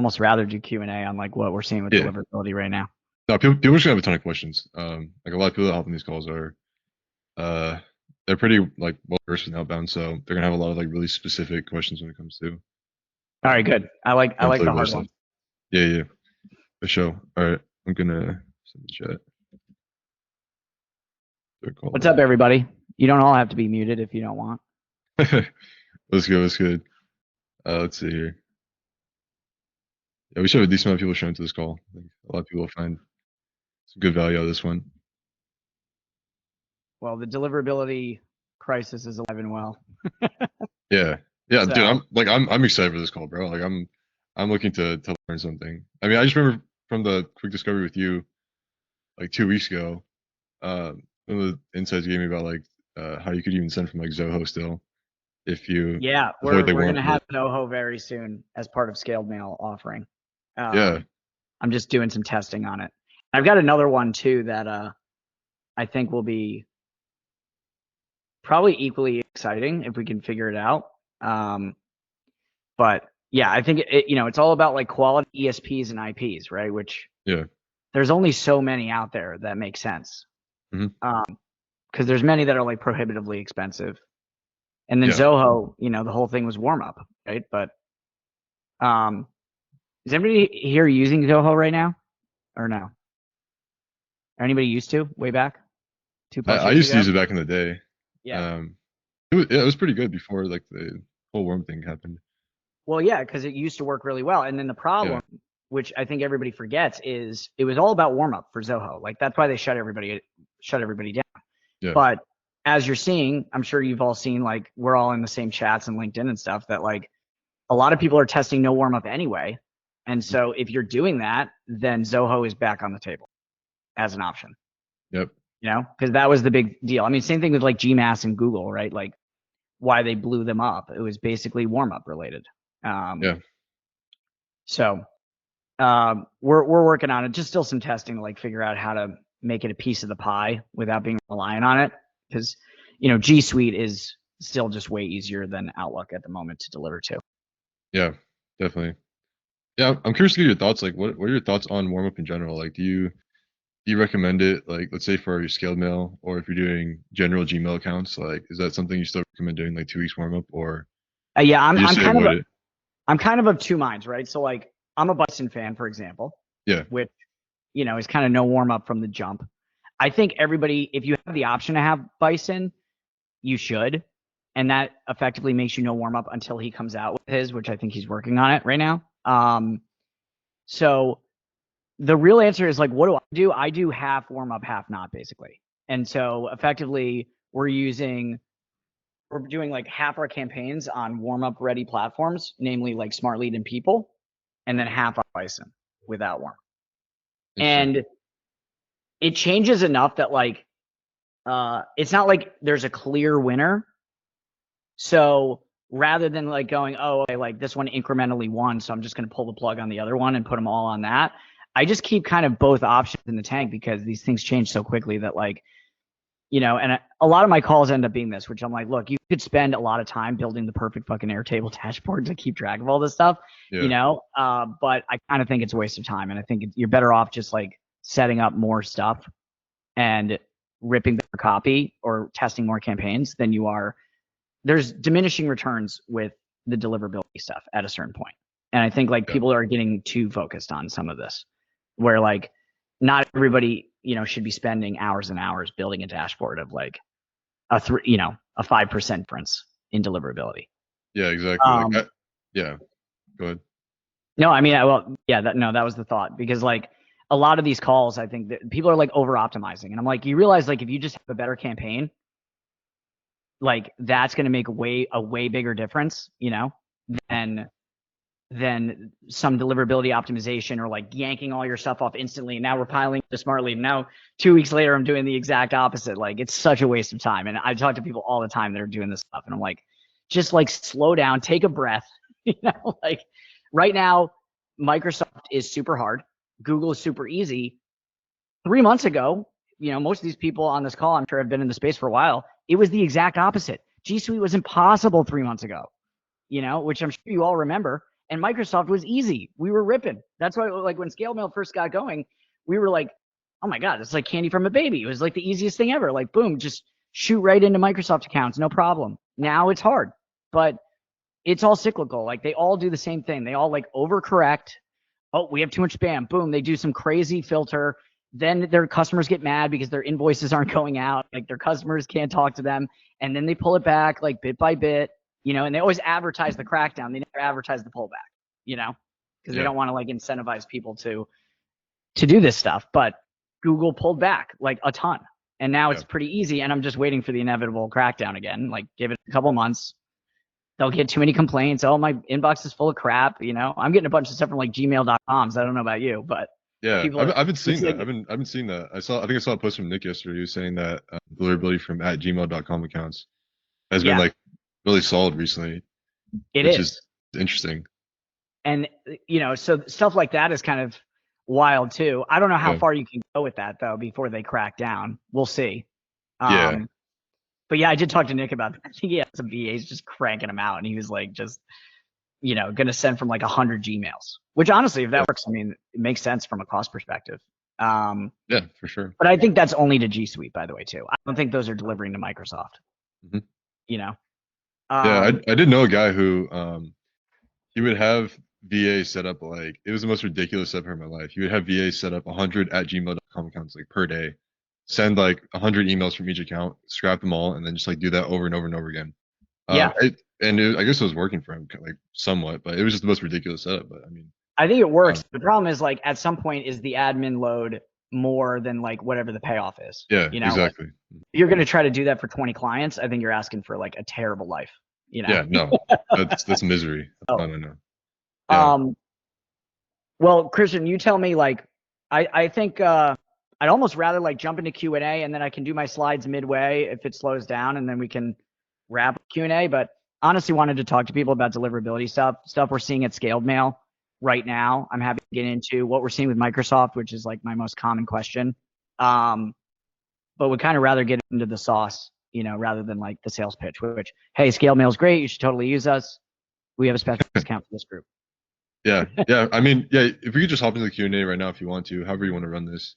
almost rather do Q&A on like what we're seeing with Yeah. deliverability right now. No, people just have a ton of questions. Like a lot of people that hop on these calls are, uh, they're pretty like well versed in outbound, so they're gonna have a lot of like really specific questions when it comes to All right, good. I like the deliverability hard stuff. one. Yeah, yeah, for sure. All right, I'm gonna send the chat. They're What's up, calling. everybody? You don't all have to be muted if you don't want. Let's go. Let's good. Let's see here. Yeah, we should have a decent amount of people showing to this call. I think a lot of people will find some good value out of this one. Well, the deliverability crisis is alive and well. Yeah, yeah, So, dude. I'm excited for this call, bro. Like I'm looking to learn something. I mean, I just remember from the quick discovery with you like 2 weeks ago. One of the insights you gave me about like how you could even send from like Zoho still if you yeah, avoid we're like gonna warm have up. Zoho very soon as part of scaled mail offering. Yeah, I'm just doing some testing on it. I've got another one too that I think will be probably equally exciting if we can figure it out. But yeah, I think it's all about like quality ESPs and IPs, right? Which yeah. there's only so many out there that make sense. Hmm. Because there's many that are like prohibitively expensive. And then Yeah. Zoho, the whole thing was Warmup, right? But is anybody here using Zoho right now, or no? Or anybody used to way back, two plus I years used to ago? use it back in the day. Yeah. Um, it was pretty good before like the whole worm thing happened. Well, yeah, because it used to work really well. And then the Yeah, problem, which I think everybody forgets, is it was all about Warmup for Zoho. Like that's why they shut everybody down. yeah, But as you're seeing, I'm sure you've all seen, like we're all in the same chats and LinkedIn and stuff, that like a lot of people are testing no warm up anyway. And mhm, so if you're doing that, then Zoho is back on the table as an option, yep, because that was the big deal. I mean, same thing with like GMAS and Google, right? Like why they blew them up. It was basically warm up related. Um, yeah, so we're working on it. Just still some testing to like figure out how to make it a piece of the pie without being reliant on it. Because G Suite is still just way easier than Outlook at the moment to deliver to. yeah, definitely. Yeah, I'm curious to get your thoughts. Like, what are your thoughts on warm up in general? Like, do you recommend it? Like, let's say for your scaled mail, or if you're doing general Gmail accounts, like, is that something you still recommend doing like 2 weeks warm up, or Yeah, you just say avoid it? I'm kind of two minds, right? So like I'm a Bison fan, for example, Yeah, which is kind of no warm up from the jump. I think everybody, if you have the option to have Bison, you should. And that effectively makes you no warm up until he comes out with his, which I think he's working on it right now. So the real answer is like, what do I do? I do half warm up, half not, basically. And so effectively, we're doing like half our campaigns on warm up ready platforms, namely like Smart Lead and People, and then half on Bison without warm. interesting. And it changes enough that like it's not like there's a clear winner. So rather than like going, oh, okay, like this one incrementally won, so I'm just going to pull the plug on the other one and put them all on that. I just keep kind of both options in the tank because these things change so quickly that like, and a lot of my calls end up being this, which I'm like, look, you could spend a lot of time building the perfect fucking Airtable dashboard to keep track of all this stuff, Yeah, but I kind of think it's a waste of time. And I think you're better off just like setting up more stuff and ripping better copy or testing more campaigns than you are. There's diminishing returns with the deliverability stuff at a certain point. And I think like yeah, people are getting too focused on some of this, where like not everybody, should be spending hours and hours building a dashboard of like a 5% difference in deliverability. yeah, exactly. Like, Um, yeah, go ahead. no, I mean, that was the thought, because like a lot of these calls, I think that people are like over optimizing, and I'm like, you realize like if you just have a better campaign, like that's going to make a way bigger difference, than some deliverability optimization or like yanking all your stuff off instantly. And now we're piling to Smart Lead. Now 2 weeks later, I'm doing the exact opposite. Like it's such a waste of time. And I talk to people all the time that are doing this stuff, and I'm like, just like slow down, take a breath. Like right now, Microsoft is super hard. Google is super easy. 3 months ago, most of these people on this call, I'm sure, have been in the space for a while. It was the exact opposite. G Suite was impossible 3 months ago, which I'm sure you all remember. And Microsoft was easy. We were ripping. That's why, like, when Scale Mail first got going, we were like, oh my God, it's like candy from a baby. It was like the easiest thing ever. Like, boom, just shoot right into Microsoft accounts, no problem. Now it's hard, but it's all cyclical. Like, they all do the same thing. They all like overcorrect. Oh, we have too much spam. Boom, they do some crazy filter. Then their customers get mad because their invoices aren't going out. Like, their customers can't talk to them. And then they pull it back like bit by bit, you know, and they always advertise the crackdown. They never advertise the pullback, you know, because they don't want to like incentivize people to do this stuff. But Google pulled back like a ton. And now it's pretty easy. And I'm just waiting for the inevitable crackdown again. Like, give it a couple months. They'll get too many complaints. Oh, my inbox is full of crap. You know, I'm getting a bunch of stuff from like gmail.com. So I don't know about you, but yeah, I've been seeing that. I've been seeing that. I think I saw a post from Nick yesterday. He was saying that deliverability from @gmail.com accounts has been like really solid recently. Which is interesting. And, you know, so stuff like that is kind of wild too. I don't know how far you can go with that though before they crack down. We'll see. But yeah, I did talk to Nick about that. I think he had some VAs just cranking them out, and he was like, just, you know, going to send from like 100 Gmails, which honestly, if that works, I mean, it makes sense from a cost perspective. Yeah, for sure. But I think that's only to G Suite, by the way, too. I don't think those are delivering to Microsoft. You know? Yeah, I did know a guy who he would have VA set up, like, it was the most ridiculous stuff in my life. He would have VA set up 100 @gmail.com accounts like per day, send like 100 emails from each account, scrap them all, and then just like do that over and over and over again. I guess it was working for him, like, somewhat, but it was just the most ridiculous setup. But I mean, I think it works. The problem is, like, at some point, is the admin load more than like whatever the payoff is? Yeah, you know? exactly. Like, if you're going to try to do that for 20 clients, I think you're asking for like a terrible life. You know? Yeah, no, that's misery. No. Well, Christian, you tell me. Like, I think I'd almost rather like jump into Q&A, and then I can do my slides midway if it slows down, and then we can wrap Q&A. But honestly, wanted to talk to people about deliverability stuff we're seeing at Scaled Mail right now. I'm happy to get into what we're seeing with Microsoft, which is like my most common question. But would kind of rather get into the sauce, you know, rather than like the sales pitch, which, hey, Scaled Mail is great. You should totally use us. We have a special discount for this group. Yeah. I mean, if we could just hop into the Q&A right now if you want to, however you want to run this.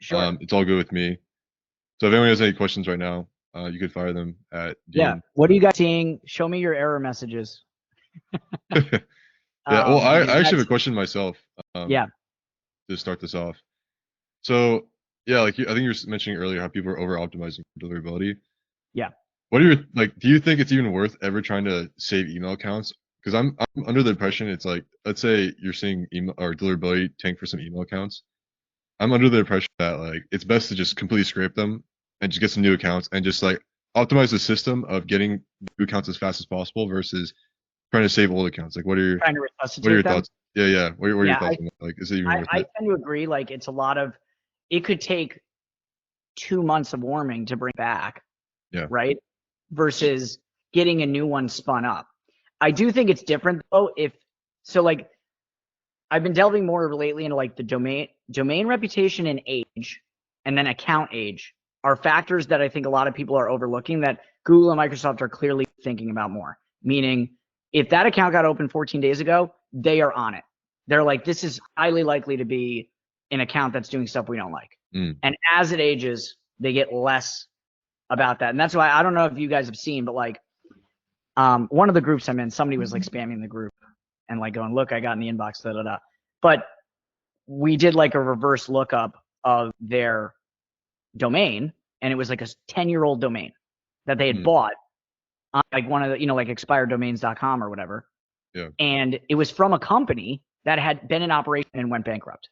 Sure. It's all good with me. So if anyone has any questions right now, you could fire them at DM. Yeah. What are you guys seeing? Show me your error messages. Well, I actually have a question myself. To start this off. So yeah, like, I think you were mentioning earlier how people are over optimizing for deliverability. Yeah. What are your, like, do you think it's even worth ever trying to save email accounts? Because I'm under the impression it's like, let's say you're seeing email or deliverability tank for some email accounts. I'm under the impression that like it's best to just completely scrape them and just get some new accounts and just like optimize the system of getting new accounts as fast as possible versus trying to save old accounts. Like, what are your thoughts? Yeah. What are your thoughts on that? Like, is it even worth it? I tend to agree. Like, it's a lot of, it could take 2 months of warming to bring back. Yeah. Right. Versus getting a new one spun up. I do think it's different though. Like, I've been delving more lately into like the domain reputation and age, and then account age are factors that I think a lot of people are overlooking that Google and Microsoft are clearly thinking about more. Meaning, if that account got opened 14 days ago, they are on it. They're like, this is highly likely to be an account that's doing stuff we don't like. And as it ages, they get less about that. And that's why, I don't know if you guys have seen, but like, one of the groups I'm in, somebody was like spamming the group and like going, look, I got in the inbox, da da da. But we did like a reverse lookup of their domain, and it was like a 10-year-old domain that they had bought on like one of the, you know, like expireddomains.com or whatever. Yeah. And it was from a company that had been in operation and went bankrupt.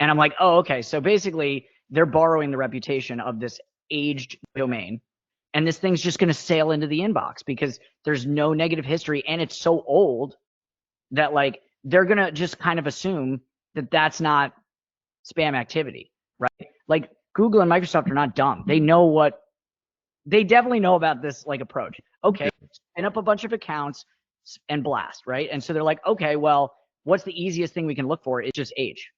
And I'm like, oh, okay. So basically they're borrowing the reputation of this aged domain, and this thing's just going to sail into the inbox because there's no negative history, and it's so old that like they're going to just kind of assume that that's not spam activity, right? Like, Google and Microsoft are not dumb. They definitely know about this like approach. Okay, spin up a bunch of accounts and blast, right? And so they're like, okay, well, what's the easiest thing we can look for? It's just age,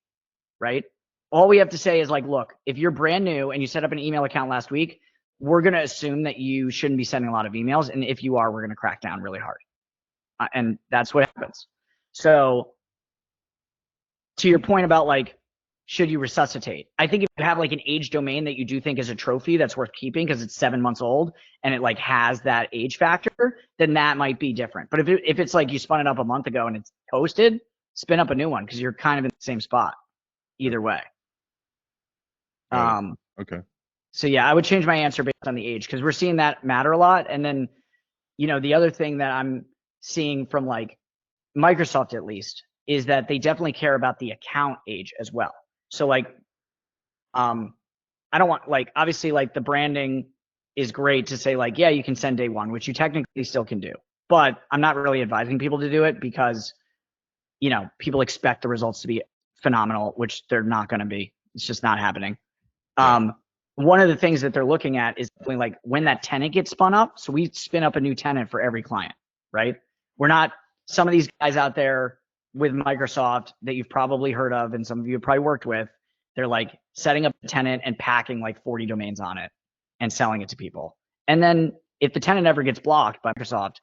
right? All we have to say is like, look, if you're brand new and you set up an email account last week, we're going to assume that you shouldn't be sending a lot of emails. And if you are, we're going to crack down really hard. And that's what happens. So to your point about like, should you resuscitate? I think if you have like an age domain that you do think is a trophy that's worth keeping because it's 7 months old and it like has that age factor, then that might be different. But if it's like you spun it up a month ago and it's toasted, spin up a new one because you're kind of in the same spot either way. Got it. Okay. So yeah, I would change my answer based on the age because we're seeing that matter a lot. And then, the other thing that I'm seeing from like Microsoft at least is that they definitely care about the account age as well. So like, I don't want like obviously like the branding is great to say like, yeah, you can send day one, which you technically still can do. But I'm not really advising people to do it because, people expect the results to be phenomenal, which they're not going to be. It's just not happening. Yeah. One of the things that they're looking at is like when that tenant gets spun up. So we spin up a new tenant for every client, right? We're not some of these guys out there with Microsoft that you've probably heard of and some of you have probably worked with. They're like setting up a tenant and packing like 40 domains on it and selling it to people. And then if the tenant ever gets blocked by Microsoft,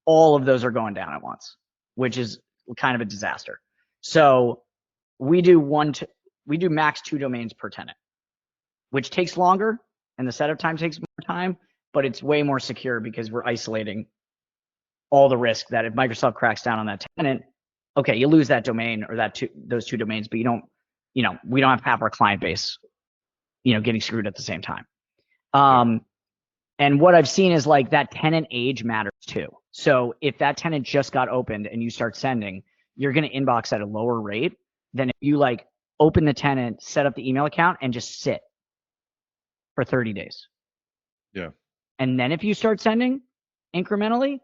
all of those are going down at once, which is kind of a disaster. So we do max 2 domains per tenant, which takes longer and the setup time takes more time, but it's way more secure because we're isolating all the risk that if Microsoft cracks down on that tenant, okay, you lose that domain or those 2 domains, but we don't have half our client base, getting screwed at the same time. And what I've seen is like that tenant age matters too. So if that tenant just got opened and you start sending, you're going to inbox at a lower rate than if you like open the tenant, set up the email account and just sit for 30 days. Yeah. And then if you start sending incrementally,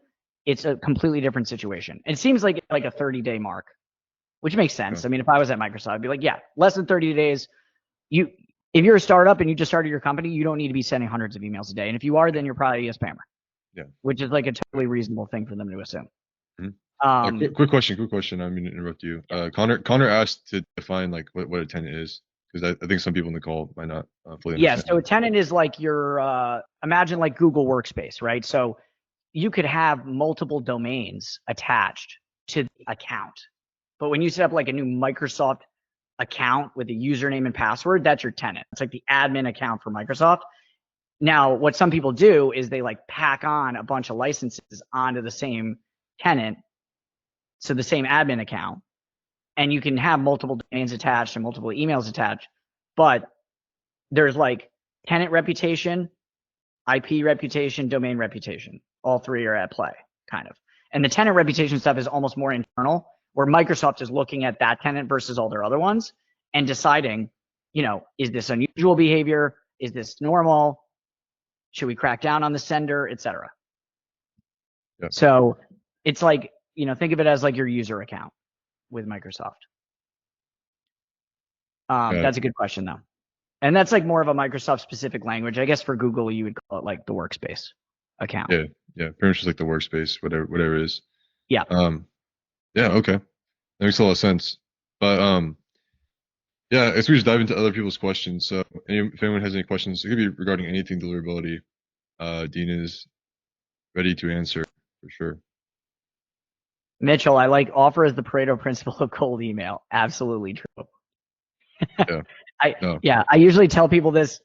it's a completely different situation. It seems like a 30-day mark, which makes sense. Okay. I mean, if I was at Microsoft, I'd be like, yeah, less than 30 days. If you're a startup and you just started your company, you don't need to be sending hundreds of emails a day. And if you are, then you're probably a spammer. Yeah. Which is like a totally reasonable thing for them to assume. Mm-hmm. Quick question. I mean to interrupt you. Connor asked to define like what a tenant is because I think some people in the call might not fully understand. Yeah. So a tenant is like your imagine like Google Workspace, right? So you could have multiple domains attached to the account. But when you set up like a new Microsoft account with a username and password, that's your tenant. It's like the admin account for Microsoft. Now, what some people do is they like pack on a bunch of licenses onto the same tenant, so the same admin account, and you can have multiple domains attached and multiple emails attached, but there's like tenant reputation, IP reputation, domain reputation. All 3 are at play, kind of. And the tenant reputation stuff is almost more internal, where Microsoft is looking at that tenant versus all their other ones and deciding, is this unusual behavior? Is this normal? Should we crack down on the sender, et cetera? Yeah. So it's like, think of it as like your user account with Microsoft. That's a good question though. And that's like more of a Microsoft specific language. I guess for Google, you would call it like the workspace account. Yeah. Pretty much just like the workspace, whatever it is. Yeah. Yeah. Okay. That makes a lot of sense. But yeah, I guess we just dive into other people's questions. So if anyone has any questions, it could be regarding anything deliverability. Dean is ready to answer for sure. Mitchell, I like offer as the Pareto principle of cold email. Absolutely true. I usually tell people this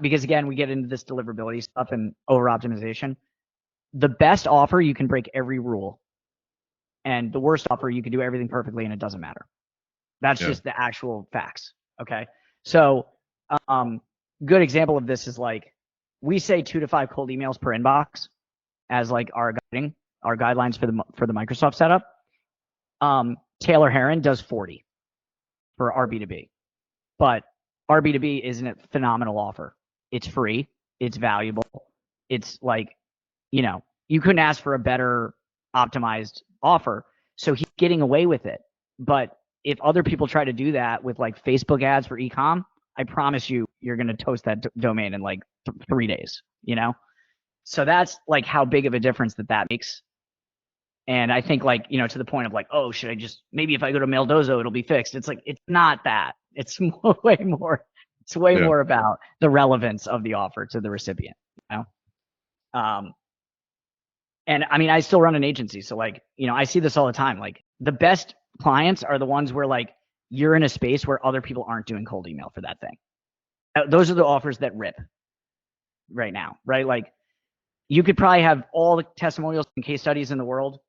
because again, we get into this deliverability stuff and over optimization. The best offer, you can break every rule. And the worst offer, you can do everything perfectly and it doesn't matter. That's just the actual facts. Okay. So, good example of this is like, we say 2 to 5 cold emails per inbox as like our guidelines for the Microsoft setup. Taylor Heron does 40 for our B2B, but our B2B isn't a phenomenal offer. It's free. It's valuable. It's like, you couldn't ask for a better optimized offer. So he's getting away with it. But if other people try to do that with like Facebook ads for e-com, I promise you're going to toast that domain in like 3 days, So that's like how big of a difference that makes. And I think like, to the point of like, oh, should I just, maybe if I go to Meldozo, it'll be fixed. It's like, it's not that. It's way more. It's way more about the relevance of the offer to the recipient, And I mean, I still run an agency. So like, I see this all the time. Like the best clients are the ones where like you're in a space where other people aren't doing cold email for that thing. Those are the offers that rip right now, right? Like you could probably have all the testimonials and case studies in the world.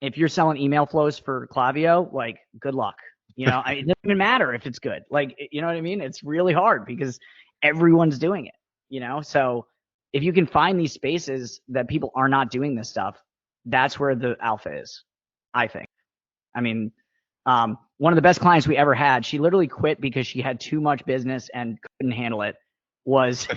If you're selling email flows for Klaviyo, like good luck. It doesn't even matter if it's good. Like, you know what I mean? It's really hard because everyone's doing it, So if you can find these spaces that people are not doing this stuff, that's where the alpha is, I think. I mean, one of the best clients we ever had, she literally quit because she had too much business and couldn't handle it, was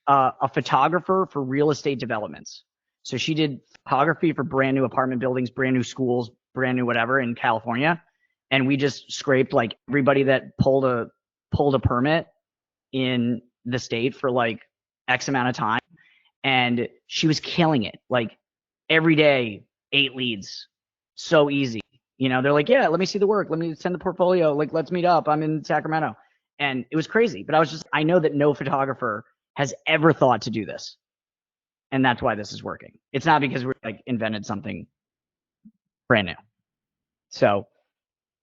a photographer for real estate developments. So she did photography for brand new apartment buildings, brand new schools, brand new whatever in California. And we just scraped like everybody that pulled a permit in the state for like X amount of time. And she was killing it. Like every day, 8 leads. So easy. They're like, yeah, let me see the work. Let me send the portfolio. Like, let's meet up. I'm in Sacramento. And it was crazy. But I know that no photographer has ever thought to do this. And that's why this is working. It's not because we like invented something brand new. So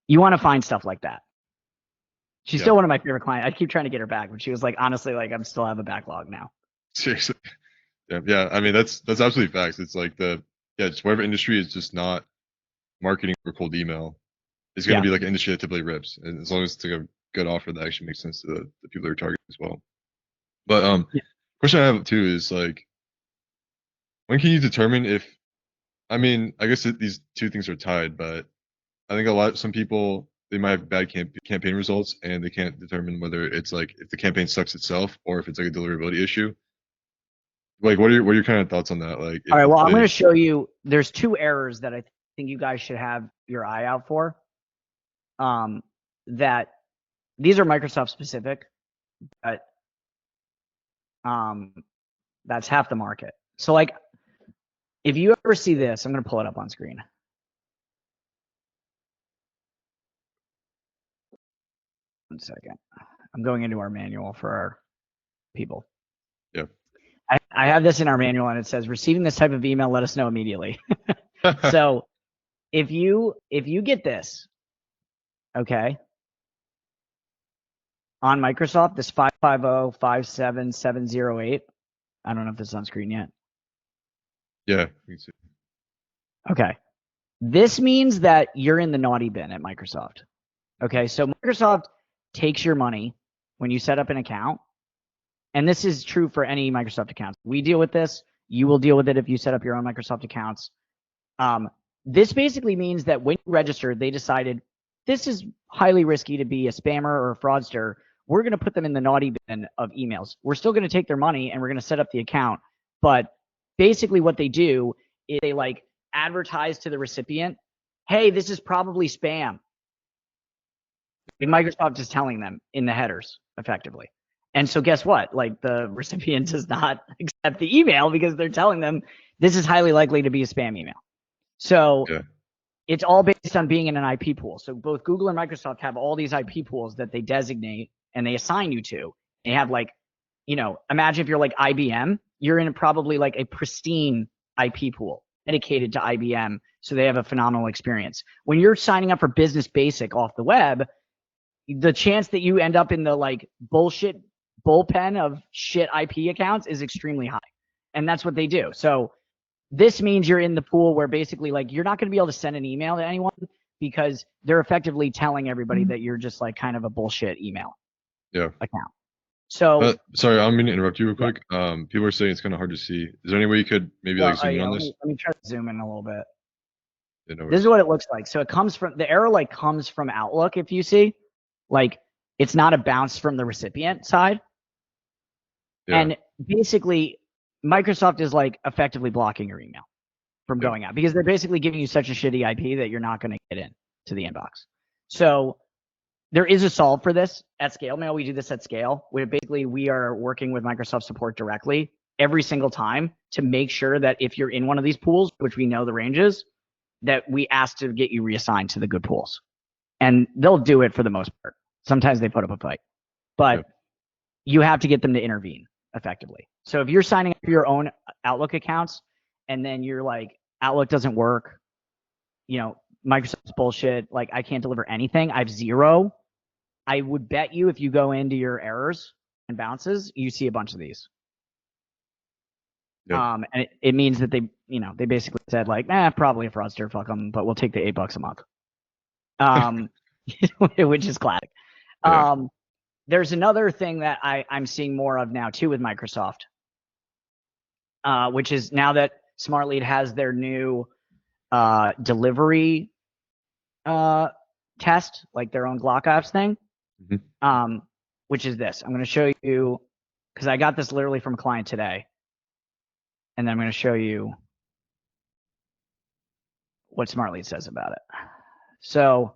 you want to find stuff like that. She's still one of my favorite clients. I keep trying to get her back, but she was like, honestly, like I'm still have a backlog now. Seriously. Yeah. I mean, that's absolutely facts. It's like just whatever industry is just not marketing for cold email, it's going to be like an industry that typically rips. And as long as it's like a good offer that actually makes sense to the people they're targeting as well. But question I have too is like, when can you determine if, I mean, I guess these two things are tied, but I think some people, they might have bad campaign results and they can't determine whether it's like if the campaign sucks itself or if it's like a deliverability issue. Like, what are your kind of thoughts on that? Like, all right, well, I'm going to show you. There's 2 errors that I think you guys should have your eye out for. That these are Microsoft specific, but that's half the market. So like, if you ever see this, I'm going to pull it up on screen. One second. I'm going into our manual for our people. Yeah. I have this in our manual and it says, receiving this type of email, let us know immediately. So if you get this, okay, on Microsoft, this 550-57708, I don't know if this is on screen yet. Yeah, me too. Okay. This means that you're in the naughty bin at Microsoft. Okay, so Microsoft takes your money when you set up an account. And this is true for any Microsoft accounts. We deal with this. You will deal with it if you set up your own Microsoft accounts. This basically means that when you registered, they decided this is highly risky to be a spammer or a fraudster. We're going to put them in the naughty bin of emails. We're still going to take their money and we're going to set up the account. But basically what they do is they like advertise to the recipient, hey, this is probably spam. Microsoft is telling them in the headers effectively. And so guess what? Like the recipient does not accept the email because they're telling them this is highly likely to be a spam email. So it's all based on being in an IP pool. So both Google and Microsoft have all these IP pools that they designate and they assign you to. They have like, imagine if you're like IBM, you're in probably like a pristine IP pool dedicated to IBM. So they have a phenomenal experience. When you're signing up for Business Basic off the web, the chance that you end up in the like bullshit bullpen of shit IP accounts is extremely high. And that's what they do. So this means you're in the pool where basically like you're not going to be able to send an email to anyone because they're effectively telling everybody that you're just like kind of a bullshit email account. So sorry, I'm going to interrupt you real quick. People are saying it's kind of hard to see. Is there any way you could maybe like zoom in on this? Let me try to zoom in a little bit. Yeah, no this is what it looks like. So it comes from the error, like comes from Outlook. If you see, like it's not a bounce from the recipient side. Yeah. And basically Microsoft is like effectively blocking your email from going out because they're basically giving you such a shitty IP that you're not going to get in to the inbox. So there is a solve for this at scale. Mail, we do this at scale. Where basically we are working with Microsoft support directly every single time to make sure that if you're in one of these pools, which we know the ranges, that we ask to get you reassigned to the good pools. And they'll do it for the most part. Sometimes they put up a fight, but you have to get them to intervene effectively. So if you're signing up for your own Outlook accounts and then you're like, Outlook doesn't work, you know, Microsoft's bullshit, like I can't deliver anything, I have zero, I would bet you if you go into your errors and bounces, you see a bunch of these. Yep. And it means that they, you know, they basically said like, probably a fraudster, fuck them, but we'll take the $8 a month. Which is classic. Yeah. There's another thing that I'm seeing more of now too with Microsoft, which is now that Smart Lead has their new delivery test, like their own Glock apps thing, which is this. I'm going to show you, because I got this literally from a client today, and then I'm going to show you what Smart Lead says about it. So,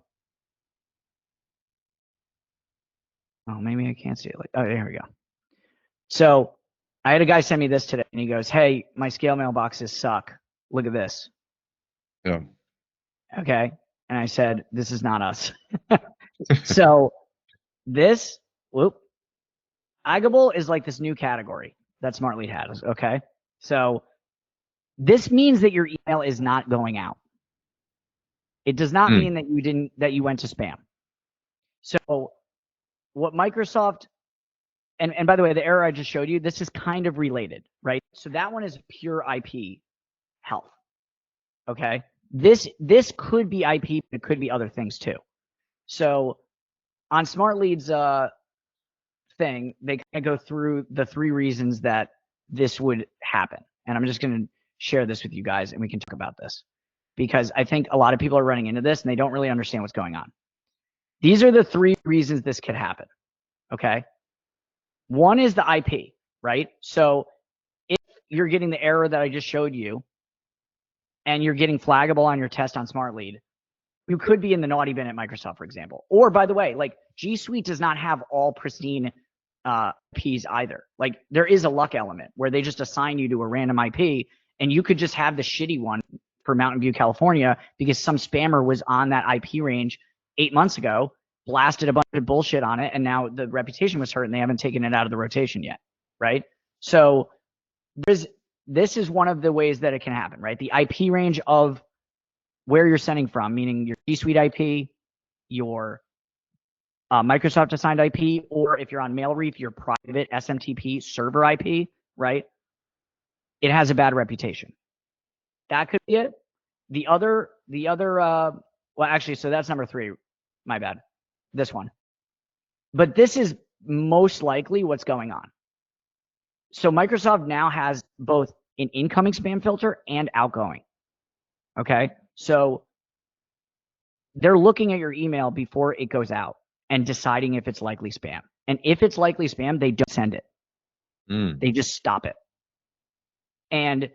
oh, maybe I can't see it. Like, oh, there we go. So I had a guy send me this today, and he goes, "Hey, my scale mailboxes suck. Look at this." Yeah. Okay. And I said, "This is not us." So this, Agable is like this new category that Smart Lead has. Okay. So this means that your email is not going out. It does not mean that you went to spam. So what Microsoft, and by the way, the error I just showed you, this is kind of related, right? So that one is pure IP health. Okay. This could be IP, but it could be other things too. So on Smart Lead's thing, they kind of go through the 3 reasons that this would happen. And I'm just going to share this with you guys and we can talk about this, because I think a lot of people are running into this and they don't really understand what's going on. These are the 3 reasons this could happen. Okay. One is the IP, right? So if you're getting the error that I just showed you and you're getting flaggable on your test on Smart Lead, you could be in the naughty bin at Microsoft, for example. Or by the way, like G Suite does not have all pristine IPs either. Like there is a luck element where they just assign you to a random IP, and you could just have the shitty one for Mountain View, California, because some spammer was on that IP range 8 months ago, blasted a bunch of bullshit on it, and now the reputation was hurt and they haven't taken it out of the rotation yet, right? So this is one of the ways that it can happen, right? The IP range of where you're sending from, meaning your G Suite IP, your Microsoft assigned IP, or if you're on MailReef, your private SMTP server IP, right? It has a bad reputation. That could be it. The other, well, actually, so that's number 3. My bad. This one. But this is most likely what's going on. So Microsoft now has both an incoming spam filter and outgoing. Okay. So they're looking at your email before it goes out and deciding if it's likely spam. And if it's likely spam, they don't send it. They just stop it. And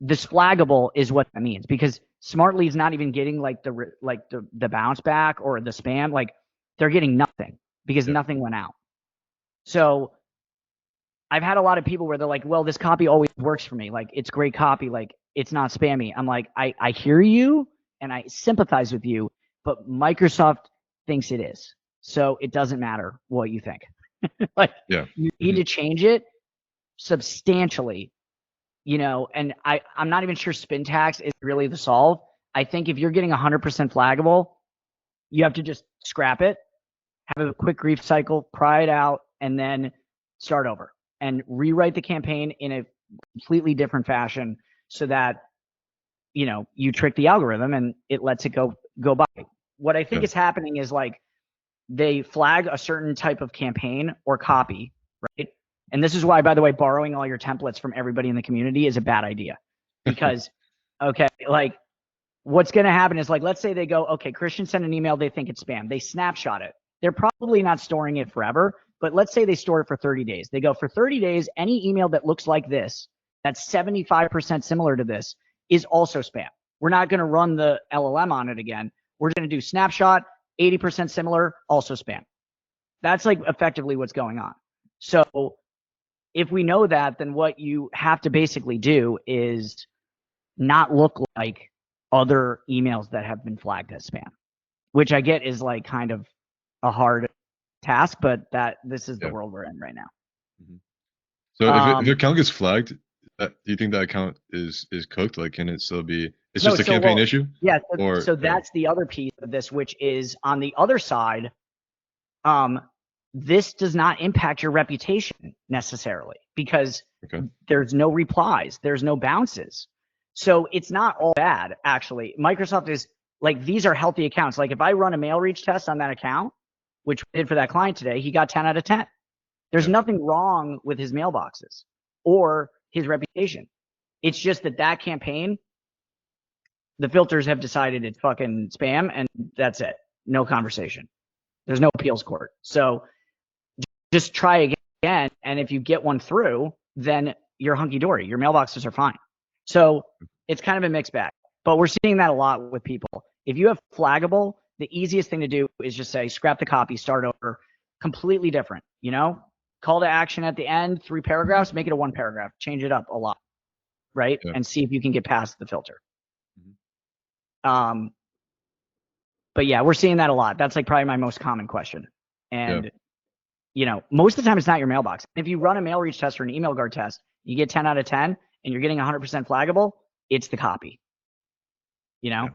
this flaggable is what that means, because Smart Lead's not even getting like the bounce back or the spam. Like they're getting nothing because nothing went out. So I've had a lot of people where they're like, well, this copy always works for me. Like it's great copy. Like it's not spammy. I'm like, I hear you and I sympathize with you, but Microsoft thinks it is. So it doesn't matter what you think. Like you need to change it substantially, you know, and I'm not even sure spin tax is really the solve. I think if you're getting 100% flaggable, you have to just scrap it, have a quick grief cycle, cry it out, and then start over and rewrite the campaign in a completely different fashion so that, you know, you trick the algorithm and it lets it go by. What I think is happening is like they flag a certain type of campaign or copy, right? And this is why, by the way, borrowing all your templates from everybody in the community is a bad idea, because, okay, like what's going to happen is like, let's say they go, okay, Christian sent an email, they think it's spam. They snapshot it. They're probably not storing it forever, but let's say they store it for 30 days. They go, for 30 days, any email that looks like this, that's 75% similar to this, is also spam. We're not going to run the LLM on it again. We're going to do snapshot, 80% similar, also spam. That's like effectively what's going on. So if we know that, then what you have to basically do is not look like other emails that have been flagged as spam, which I get is like kind of a hard task, but that this is the world we're in right now. So if your account gets flagged, do you think that account is cooked? Like, can it still be? It's No, just a so campaign well, issue, yeah. or So yeah, that's the other piece of this, which is on the other side. Um, this does not impact your reputation necessarily because okay, there's no replies, there's no bounces. So it's not all bad, actually. Microsoft is like, these are healthy accounts. Like if I run a mail reach test on that account, which we did for that client today, he got 10 out of 10. There's yeah, nothing wrong with his mailboxes or his reputation. It's just that that campaign, the filters have decided it's fucking spam and that's it. No conversation. There's no appeals court. So just try again. And if you get one through, then you're hunky dory. Your mailboxes are fine. So it's kind of a mixed bag. But we're seeing that a lot with people. If you have flaggable, the easiest thing to do is just say, scrap the copy, start over. Completely different, you know? Call to action at the end, 3 paragraphs, make it a 1 paragraph, change it up a lot, right? yeah. And see if you can get past the filter. Mhm. Um, but yeah, we're seeing that a lot. That's like probably my most common question. Yeah, And you know, most of the time it's not your mailbox. If you run a mail reach test or an email guard test, you get 10 out of 10 and you're getting 100% flaggable, it's the copy, you know? yeah,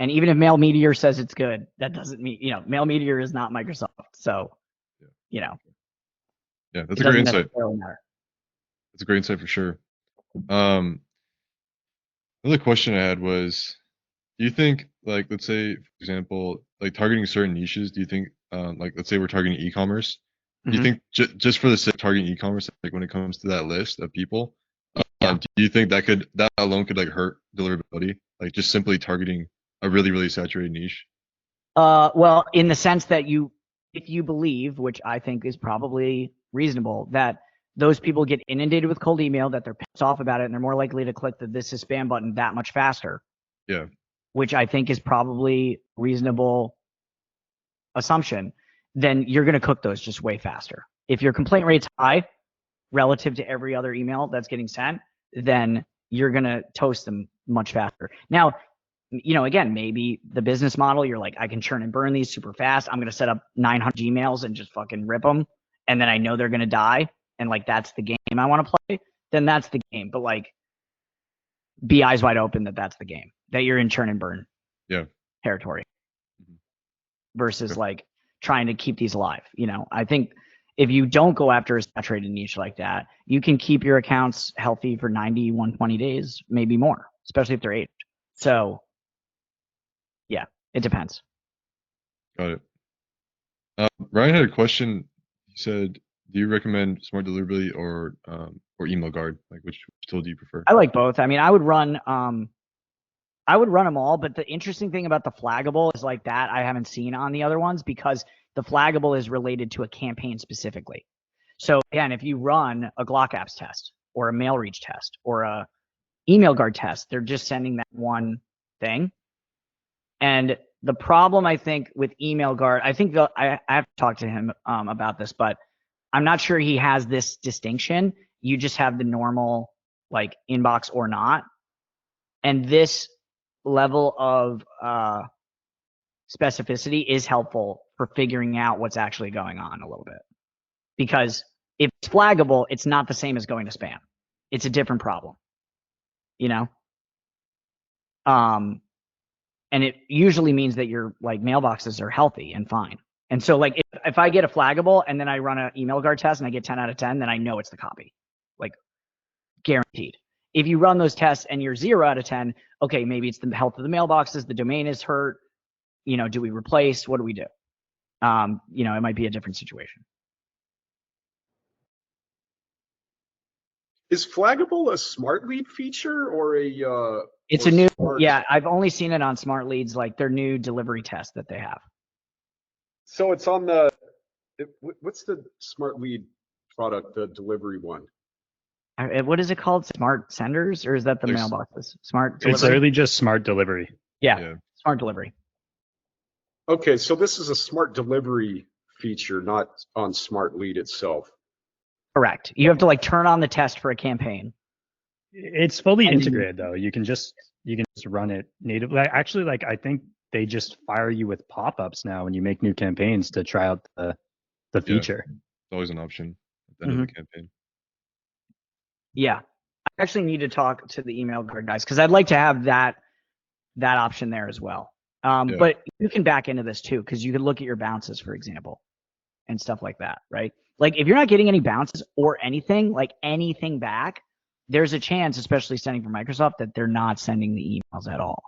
And even if Mail Meteor says it's good, that doesn't mean, you know, Mail Meteor is not Microsoft. So, yeah. you know, Yeah, that's it a great doesn't insight. necessarily matter. That's a great insight for sure. Um, Another question I had was, do you think, like, let's say, for example, like targeting certain niches, do you think, like, let's say we're targeting e-commerce, do you Mm-hmm. think just for the sake of targeting e-commerce, like when it comes to that list of people, Yeah. do you think that alone could like hurt deliverability, like just simply targeting a really, really saturated niche? Well, in the sense that if you believe, which I think is probably reasonable, that those people get inundated with cold email, that they're pissed off about it, and they're more likely to click the "this is spam" button that much faster, Yeah, which I think is probably reasonable assumption, then you're going to cook those just way faster. If your complaint rate's high relative to every other email that's getting sent, then you're going to toast them much faster. Now, you know, again, maybe the business model, you're like, I can churn and burn these super fast. I'm going to set up 900 emails and just fucking rip them. And then I know they're going to die. And like, that's the game I want to play. Then that's the game. But like, be eyes wide open that that's the game, that you're in churn and burn yeah. territory Mhm. versus Okay. like trying to keep these alive. You know, I think if you don't go after a saturated niche like that, you can keep your accounts healthy for 90, 120 days, maybe more, especially if they're aged. So yeah, it depends. Got it. Ryan had a question. He said, "Do you recommend smart deliverability or email guard? Like, which tool do you prefer?" I like both. I mean, I would run them all, but the interesting thing about the flaggable is like that I haven't seen on the other ones because the flaggable is related to a campaign specifically. So again, if you run a Glock apps test or a mail reach test or a email guard test, they're just sending that one thing. And the problem I think with email guard, I think I have to talk to him about this, but I'm not sure he has this distinction. You just have the normal like inbox or not. And this level of specificity is helpful for figuring out what's actually going on a little bit. Because if it's flaggable, it's not the same as going to spam. It's a different problem, you know? Um, and it usually means that your like mailboxes are healthy and fine. And so like if I get a flaggable and then I run an email guard test and I get 10 out of 10, then I know it's the copy. Like guaranteed. If you run those tests and you're 0 out of 10, okay, maybe it's the health of the mailboxes, the domain is hurt, you know, do we replace? What do we do? You know, it might be a different situation. Is flaggable a smart lead feature or a It's or a new, smart? yeah, I've only seen it on Smart Leads, like their new delivery test that they have. So it's on the what's the smart lead product, the delivery one? What is it called? Smart Senders, or is that the Like, mailboxes? Smart It's Delivery? literally just smart delivery. Yeah, yeah, Smart Delivery. Okay, so this is a smart delivery feature, not on smart lead itself. Correct. You have to like turn on the test for a campaign. It's fully And integrated though. You can just run it natively. Actually, like I think they just fire you with pop-ups now when you make new campaigns to try out the yeah. feature. It's always an option at the end of the campaign. Yeah. I actually need to talk to the email guard guys because I'd like to have that option there as well. Yeah. But you can back into this too because you can look at your bounces, for example, and stuff like that, right? Like if you're not getting any bounces or anything, like anything back, there's a chance, especially sending from Microsoft, that they're not sending the emails at all.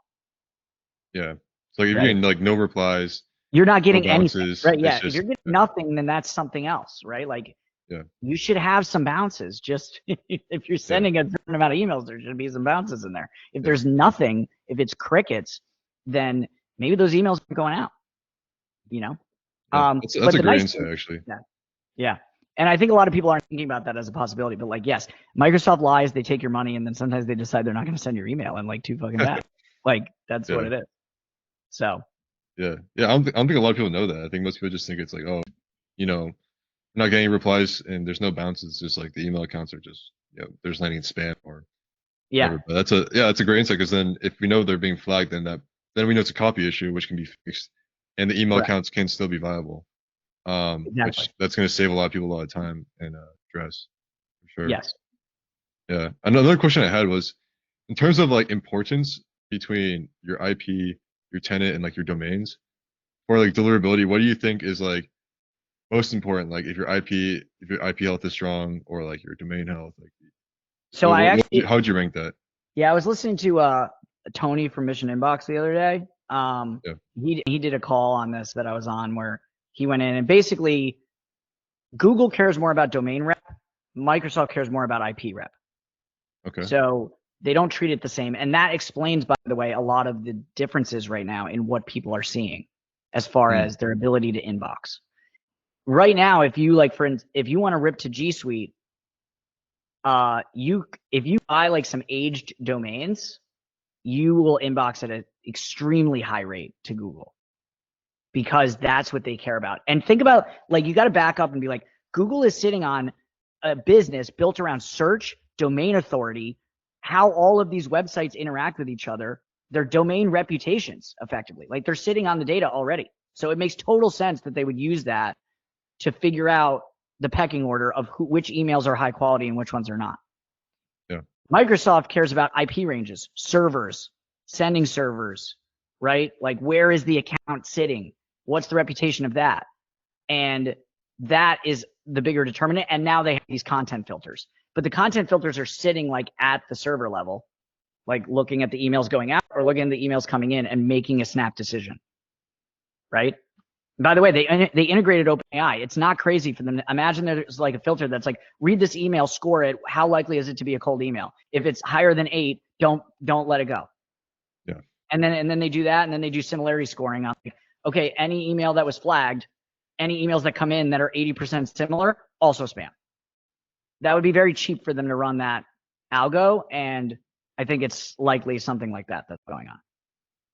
Yeah. So if you're Right. getting like no replies, You're not no getting anything, bounces, right? it's Yeah. If just you're getting nothing, then that's something else, right? Like yeah. you should have some bounces. Just if you're sending a certain amount of emails, there should be some bounces in there. If there's nothing, if it's crickets, then maybe those emails are going out. You know? That's but a the great nice insight thing, actually. yeah. And I think a lot of people aren't thinking about that as a possibility. But like, yes, Microsoft lies, they take your money, and then sometimes they decide they're not going to send your email and like too fucking bad. Like that's what it is. So Yeah. I don't think a lot of people know that. I think most people just think it's like, oh, you know, not getting replies and there's no bounces. It's just like the email accounts are just, they're just landing in spam or yeah, whatever. But that's a great insight because then if we know they're being flagged, then we know it's a copy issue which can be fixed, and the email correct. accounts can still be viable. Exactly. Which that's going to save a lot of people a lot of time and stress for sure. Yes. Yeah. Another question I had was in terms of like importance between your IP, your tenant, and like your domains for like deliverability. What do you think is like most important? Like if your IP health is strong or like your domain health, like So I actually, how would you rank that? yeah, I was listening to Tony from Mission Inbox the other day. Yeah. He did a call on this that I was on where he went in and basically Google cares more about domain rep, Microsoft cares more about IP rep. Okay. So they don't treat it the same, and that explains, by the way, a lot of the differences right now in what people are seeing as far as their ability to inbox. Right now, if you like, if you want to rip to G Suite, if you buy like some aged domains, you will inbox at an extremely high rate to Google because that's what they care about. And think about, like, you got to back up and be like, Google is sitting on a business built around search, domain authority, how all of these websites interact with each other, their domain reputations effectively. Like they're sitting on the data already. So it makes total sense that they would use that to figure out the pecking order of which emails are high quality and which ones are not. Yeah. Microsoft cares about IP ranges, servers, sending servers, right? Like where is the account sitting? What's the reputation of that? And that is the bigger determinant. And now they have these content filters, but the content filters are sitting like at the server level, like looking at the emails going out or looking at the emails coming in and making a snap decision, right? By the way, they integrated OpenAI. It's not crazy for them. Imagine there's like a filter that's like, read this email, score it. How likely is it to be a cold email? If it's higher than 8, don't let it go. Yeah. And then they do that, and then they do similarity scoring on like, okay, any email that was flagged, any emails that come in that are 80% similar, also spam. That would be very cheap for them to run that algo, and I think it's likely something like that that's going on.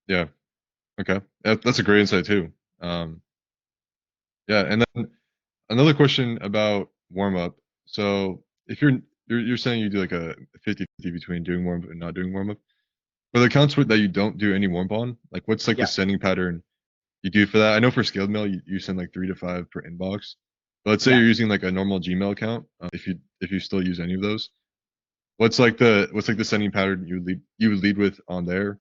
Yeah. Okay. That's a great insight too. Yeah, and then another question about Warmup. So if you're saying you do like a 50-50 between doing warm up and not doing warm-up. For the accounts that you don't do any warm-up on, like what's like the sending pattern you do for that? I know for scaled mail you send like 3 to 5 per inbox. But let's say you're using like a normal Gmail account, if you still use any of those. What's like the sending pattern you would lead with on there?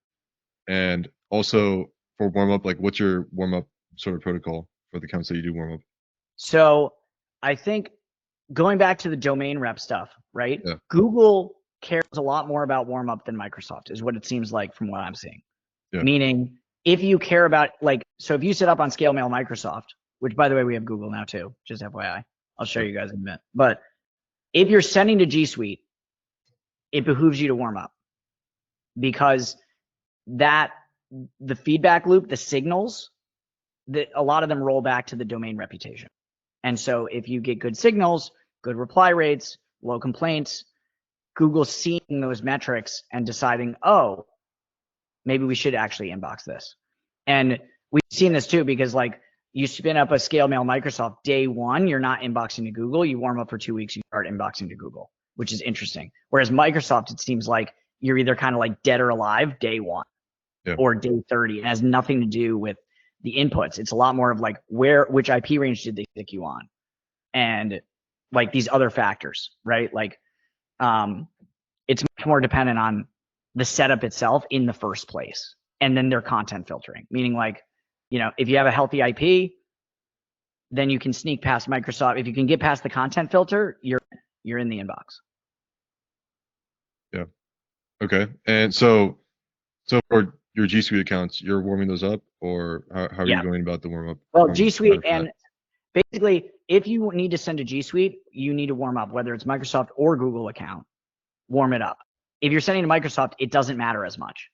And also for warm-up, like what's your warm-up sort of protocol for the accounts that you do warm-up? So I think going back to the domain rep stuff, right? Yeah. Google cares a lot more about warm up than Microsoft is what it seems like from what I'm seeing. Yeah. Meaning if you care about like, so if you set up on Scale Mail Microsoft, which by the way, we have Google now too, just FYI, I'll show you guys in a minute. But if you're sending to G Suite, it behooves you to warm up because the feedback loop, the signals, that a lot of them roll back to the domain reputation. And so if you get good signals, good reply rates, low complaints, Google's seeing those metrics and deciding, oh, maybe we should actually inbox this. And we've seen this too, because like you spin up a Scale Mail Microsoft day one, you're not inboxing to Google. You warm up for 2 weeks, you start inboxing to Google, which is interesting. Whereas Microsoft, it seems like you're either kind of like dead or alive day one or day 30. It has nothing to do with the inputs. It's a lot more of like which IP range did they stick you on? And like these other factors, right? Like, It's much more dependent on the setup itself in the first place, and then their content filtering. Meaning, like, if you have a healthy IP, then you can sneak past Microsoft. If you can get past the content filter, you're in the inbox. Yeah. Okay. And so for your G Suite accounts, you're warming those up, or how are you going about the warm up? Well, G Suite, and basically, if you need to send a G Suite, you need to warm up, whether it's Microsoft or Google account, warm it up. If you're sending to Microsoft, it doesn't matter as much.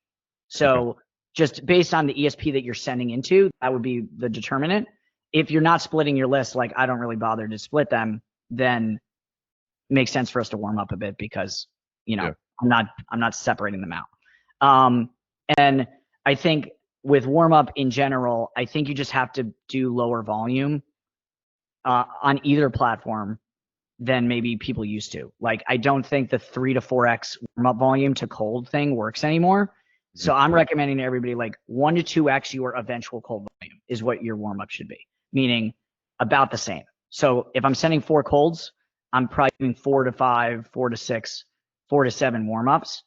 So just based on the ESP that you're sending into, that would be the determinant. If you're not splitting your list, like I don't really bother to split them, then it makes sense for us to warm up a bit because, I'm not separating them out. And I think with warm up in general, I think you just have to do lower volume on either platform than maybe people used to. Like, I don't think the 3 to 4x warm up volume to cold thing works anymore. So I'm recommending to everybody like 1 to 2x your eventual cold volume is what your warm up should be, meaning about the same. So if I'm sending 4 colds, I'm probably doing 4 to 5, 4 to 6, 4 to 7 warm ups,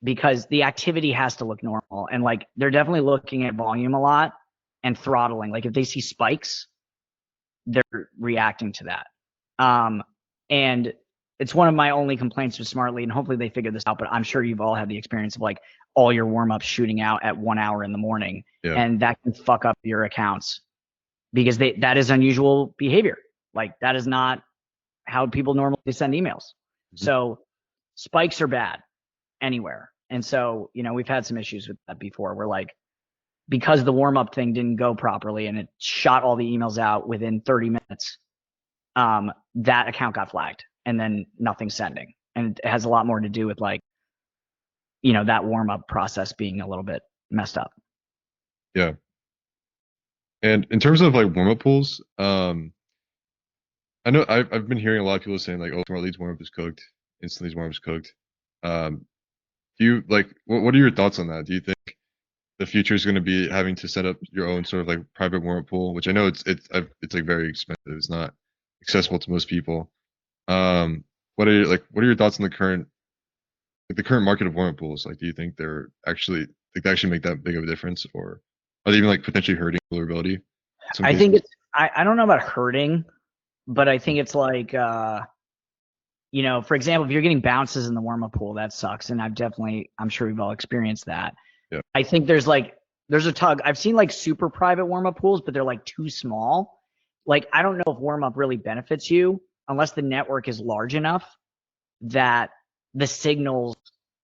because the activity has to look normal. And like, they're definitely looking at volume a lot and throttling. Like if they see spikes, they're reacting to that. And it's one of my only complaints with Smartly, and hopefully they figure this out, but I'm sure you've all had the experience of like all your warm-ups shooting out at 1 hour in the morning, and that can fuck up your accounts because that is unusual behavior. Like that is not how people normally send emails. So spikes are bad anywhere. And so, we've had some issues with that before where like, because the warm-up thing didn't go properly and it shot all the emails out within 30 minutes, that account got flagged and then nothing sending. And it has a lot more to do with like, that warm-up process being a little bit messed up. Yeah. And in terms of like warm-up pools, I know I've been hearing a lot of people saying like, oh, Smart Leads warm-up is cooked, Instantly's warm-up is cooked. Do you like, what are your thoughts on that? Do you think the future is going to be having to set up your own sort of like private warm-up pool, which I know it's like very expensive. It's not accessible to most people. What are your thoughts on the current market of warm-up pools? Like, do you think they actually make that big of a difference, or are they even like potentially hurting deliverability? I think it's, I don't know about hurting, but I think it's like, for example, if you're getting bounces in the warm-up pool, that sucks. And I'm sure we've all experienced that. Yeah. I think there's a tug. I've seen like super private warm-up pools, but they're like too small. Like, I don't know if warm-up really benefits you unless the network is large enough that the signals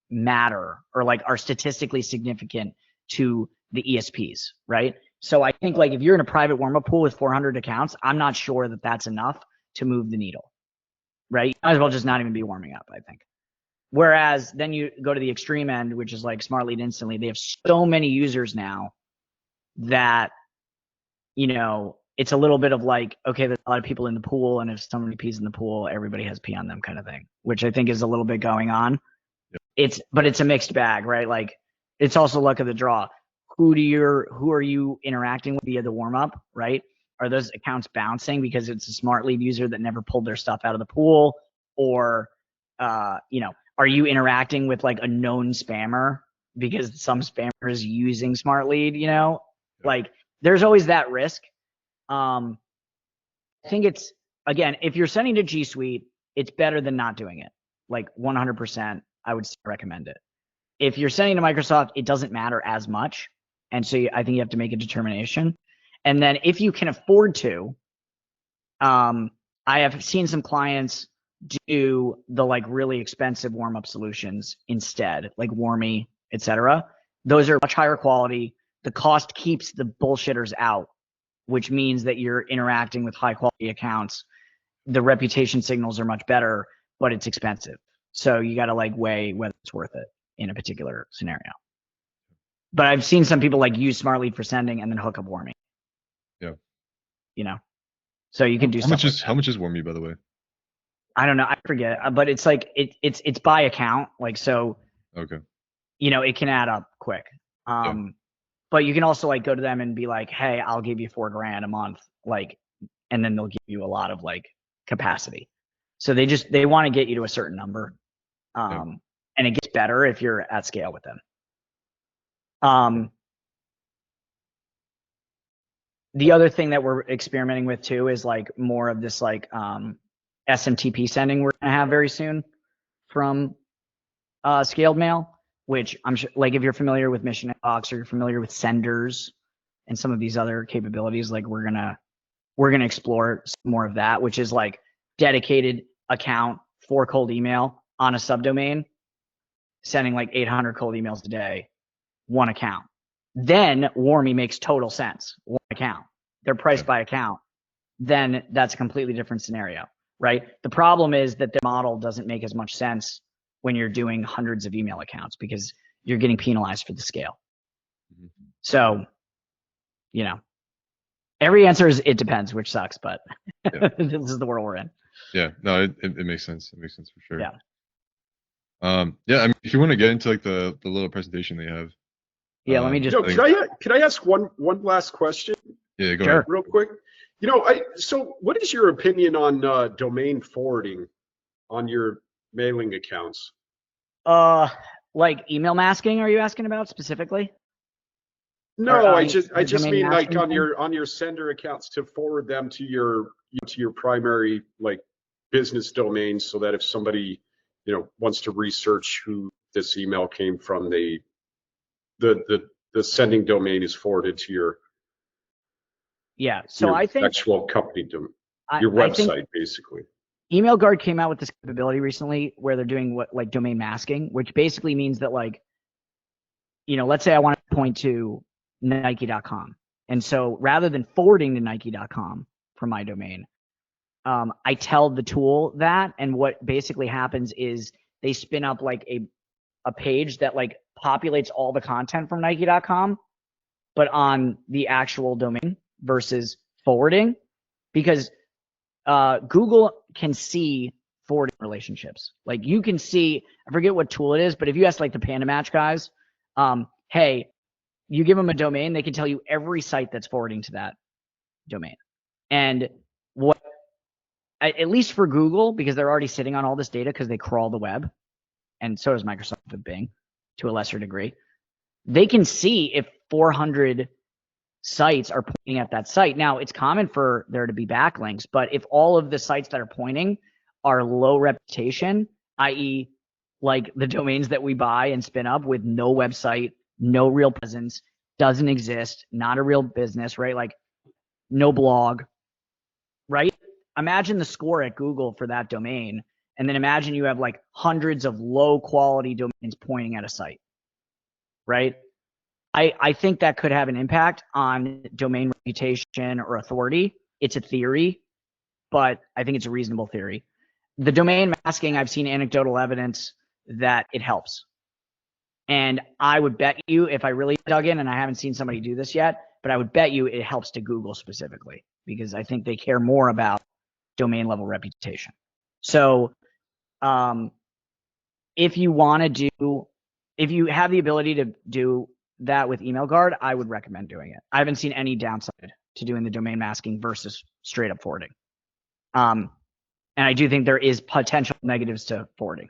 matter or like are statistically significant to the ESPs, right? So I think like if you're in a private warm-up pool with 400 accounts, I'm not sure that that's enough to move the needle, right? You might as well just not even be warming up, I think. Whereas then you go to the extreme end, which is like Smart Lead Instantly. They have so many users now that, it's a little bit of like, okay, there's a lot of people in the pool, and if somebody pees in the pool, everybody has pee on them kind of thing, which I think is a little bit going on. Yeah. But it's a mixed bag, right? Like it's also luck of the draw. Who are you interacting with via the warm up, right? Are those accounts bouncing because it's a Smart Lead user that never pulled their stuff out of the pool, or, are you interacting with like a known spammer because some spammer is using Smart Lead, like there's always that risk. I think it's, again, if you're sending to G Suite, it's better than not doing it. Like 100%, I would recommend it. If you're sending to Microsoft, it doesn't matter as much. And so I think you have to make a determination. And then if you can afford to, I have seen some clients do the like really expensive warm-up solutions instead, like Warmy, etc. Those are much higher quality. The cost keeps the bullshitters out, which means that you're interacting with high quality accounts. The reputation signals are much better, but it's expensive. So you got to like weigh whether it's worth it in a particular scenario. But I've seen some people like use Smart Lead for sending and then hook up Warmy. Yeah. So you can do how much is Warmy, by the way? I don't know. I forget, but it's like it's by account. Like, so, okay. It can add up quick. But you can also like go to them and be like, hey, I'll give you $4,000 a month. Like, and then they'll give you a lot of like capacity. So they want to get you to a certain number. and it gets better if you're at scale with them. The other thing that we're experimenting with too is like more of this like SMTP sending we're gonna have very soon from scaled mail, which I'm sure, like if you're familiar with Mission Inbox or you're familiar with senders and some of these other capabilities, like we're gonna explore some more of that, which is like dedicated account for cold email on a subdomain, sending like 800 cold emails a day, one account. Then Warmy makes total sense. One account. They're priced by account. Then that's a completely different scenario, right? The problem is that the model doesn't make as much sense when you're doing hundreds of email accounts because you're getting penalized for the scale. So, you know, every answer is it depends, which sucks, but this is the world we're in. Yeah, no, it makes sense. It makes sense for sure. Yeah. Yeah, I mean, if you want to get into like the little presentation they have. Yeah, let me just. Can I ask one last question? Yeah, go Sure. ahead. Real quick. You know, so what is your opinion on domain forwarding on your mailing accounts? Like email masking, are you asking about specifically? No, Or, I just domain mean like masking on your sender accounts to forward them to your primary like business domains, so that if somebody wants to research who this email came from, the sending domain is forwarded to your So I think actual company your I website think basically. EmailGuard came out with this capability recently where they're doing what like domain masking, which basically means that like, let's say I want to point to Nike.com. And so rather than forwarding to Nike.com from my domain, I tell the tool that, and what basically happens is they spin up like a page that like populates all the content from Nike.com, but on the actual domain versus forwarding, because Google can see forwarding relationships. Like you can see, I forget what tool it is, but if you ask like the Panda Match guys, hey, you give them a domain, they can tell you every site that's forwarding to that domain. And what, at least for Google, because they're already sitting on all this data because they crawl the web, and so does Microsoft with Bing to a lesser degree, they can see if 400 sites are pointing at that site. Now, it's common for there to be backlinks, but if all of the sites that are pointing are low reputation, i.e., like the domains that we buy and spin up with no website, no real presence, doesn't exist, not a real business, right? Like no blog, right? Imagine the score at Google for that domain, and then imagine you have like hundreds of low quality domains pointing at a site, right? I think that could have an impact on domain reputation or authority. It's a theory, but I think it's a reasonable theory. The domain masking, I've seen anecdotal evidence that it helps. And I would bet you, if I really dug in, and I haven't seen somebody do this yet, but I would bet you it helps to Google specifically, because I think they care more about domain level reputation. So if you have the ability to do that with EmailGuard, I would recommend doing it. I haven't seen any downside to doing the domain masking versus straight up forwarding. And I do think there is potential negatives to forwarding.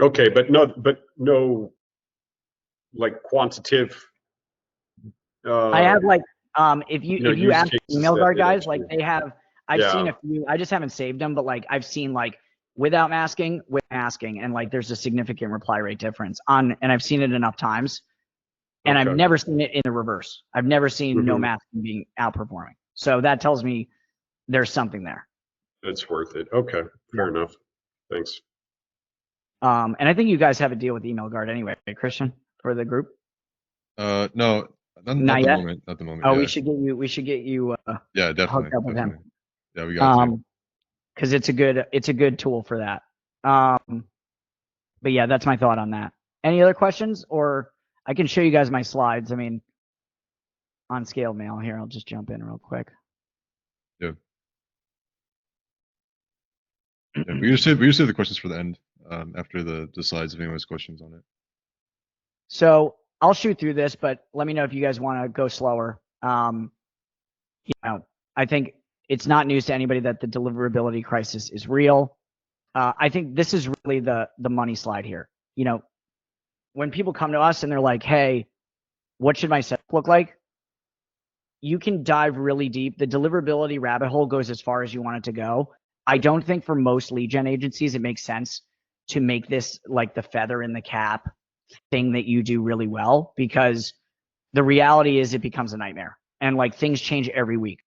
Okay, but no like quantitative. I have like if you ask EmailGuard guys, like they have, I've seen a few. I just haven't saved them, but like I've seen like without masking, with masking, and like there's a significant reply rate difference and I've seen it enough times, and I've never seen it in the reverse. I've never seen no masking being outperforming. So that tells me there's something there. That's worth it. Okay, fair enough. Thanks. And I think you guys have a deal with EmailGuard anyway, right, Christian, for the group? No, not the moment. Not the moment. Oh, yeah. we should get you yeah, definitely. hooked up with him. Yeah, we got to. Because it's a good tool for that. But yeah, that's my thought on that. Any other questions? Or I can show you guys my slides. I mean, on scaled mail here, I'll just jump in real quick. Yeah. We just save the questions for the end, after the slides if anyone has questions on it. So I'll shoot through this, but let me know if you guys want to go slower. I think it's not news to anybody that the deliverability crisis is real. I think this is really the money slide here. You know, when people come to us and they're like, hey, what should my setup look like? You can dive really deep. The deliverability rabbit hole goes as far as you want it to go. I don't think for most lead gen agencies, it makes sense to make this like the feather in the cap thing that you do really well, because the reality is it becomes a nightmare and like things change every week.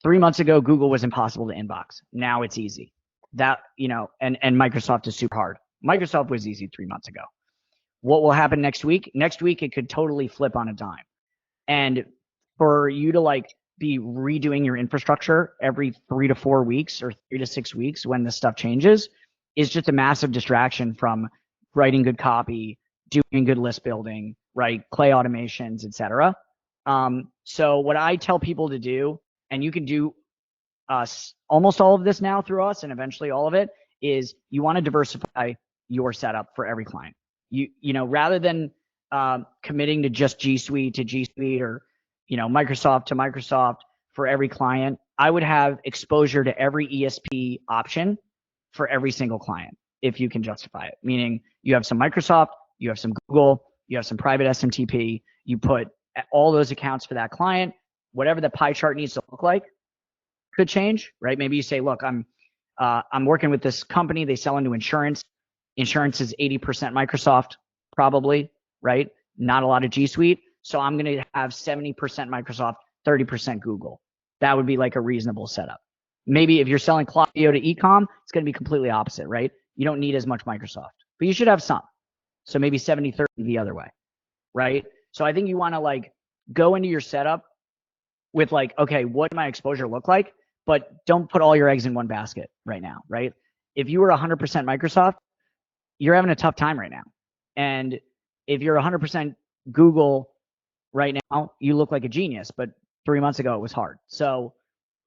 3 months ago, Google was impossible to inbox. Now it's easy. That, you know, and Microsoft is super hard. Microsoft was easy 3 months ago. What will happen next week? Next week, it could totally flip on a dime. And for you to like be redoing your infrastructure every 3 to 4 weeks or 3 to 6 weeks when this stuff changes is just a massive distraction from writing good copy, doing good list building, right? Clay automations, etc. So what I tell people to do, and you can do almost all of this now through us and eventually all of it, is you want to diversify your setup for every client. You know, rather than committing to just G Suite to G Suite or, you know, Microsoft to Microsoft for every client, I would have exposure to every ESP option for every single client if you can justify it. Meaning you have some Microsoft, you have some Google, you have some private SMTP, you put all those accounts for that client, whatever the pie chart needs to look like could change, right? Maybe you say, look, I'm working with this company, they sell into insurance. Insurance is 80% Microsoft, probably, right? Not a lot of G Suite. So I'm going to have 70% Microsoft, 30% Google. That would be like a reasonable setup. Maybe if you're selling Klaviyo to ecom, it's going to be completely opposite, right? You don't need as much Microsoft, but you should have some. So maybe 70-30 the other way, right? So I think you want to like go into your setup with like, okay, what does my exposure look like? But don't put all your eggs in one basket right now, right? If you were 100% Microsoft, you're having a tough time right now. And if you're 100% Google right now, you look like a genius, but 3 months ago it was hard. So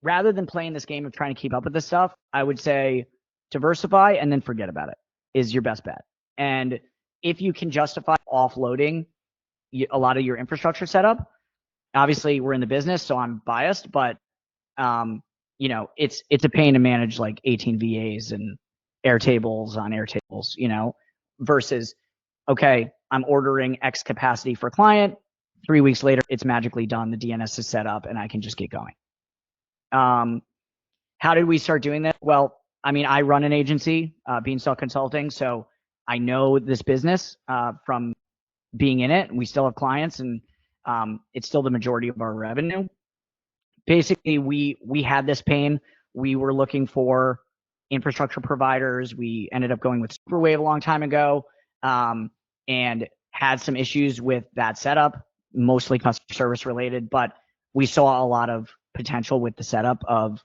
rather than playing this game of trying to keep up with this stuff, I would say diversify and then forget about it is your best bet. And if you can justify offloading a lot of your infrastructure setup, obviously we're in the business, so I'm biased, but you know, it's a pain to manage like 18 VAs and Airtables on Airtables, you know, versus, okay, I'm ordering X capacity for client. 3 weeks later, it's magically done. The DNS is set up and I can just get going. How did we start doing that? Well, I mean, I run an agency, Beanstalk Consulting, so I know this business from being in it. We still have clients and it's still the majority of our revenue. Basically, we had this pain. We were looking for infrastructure providers. We ended up going with Superwave a long time ago, and had some issues with that setup, mostly customer service related. But we saw a lot of potential with the setup of,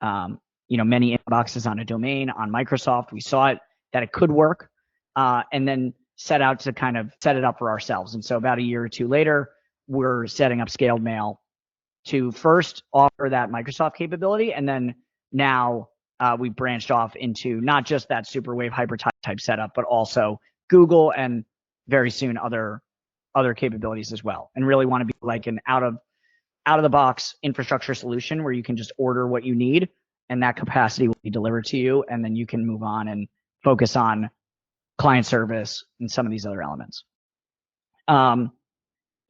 you know, many inboxes on a domain on Microsoft. We saw it that it could work, and then set out to kind of set it up for ourselves. And so about a year or two later, we're setting up Scaled Mail to first offer that Microsoft capability, and then now we branched off into not just that Superwave hyper-type setup, but also Google and very soon other capabilities as well. And really want to be like an out of the box infrastructure solution where you can just order what you need, and that capacity will be delivered to you, and then you can move on and focus on client service and some of these other elements.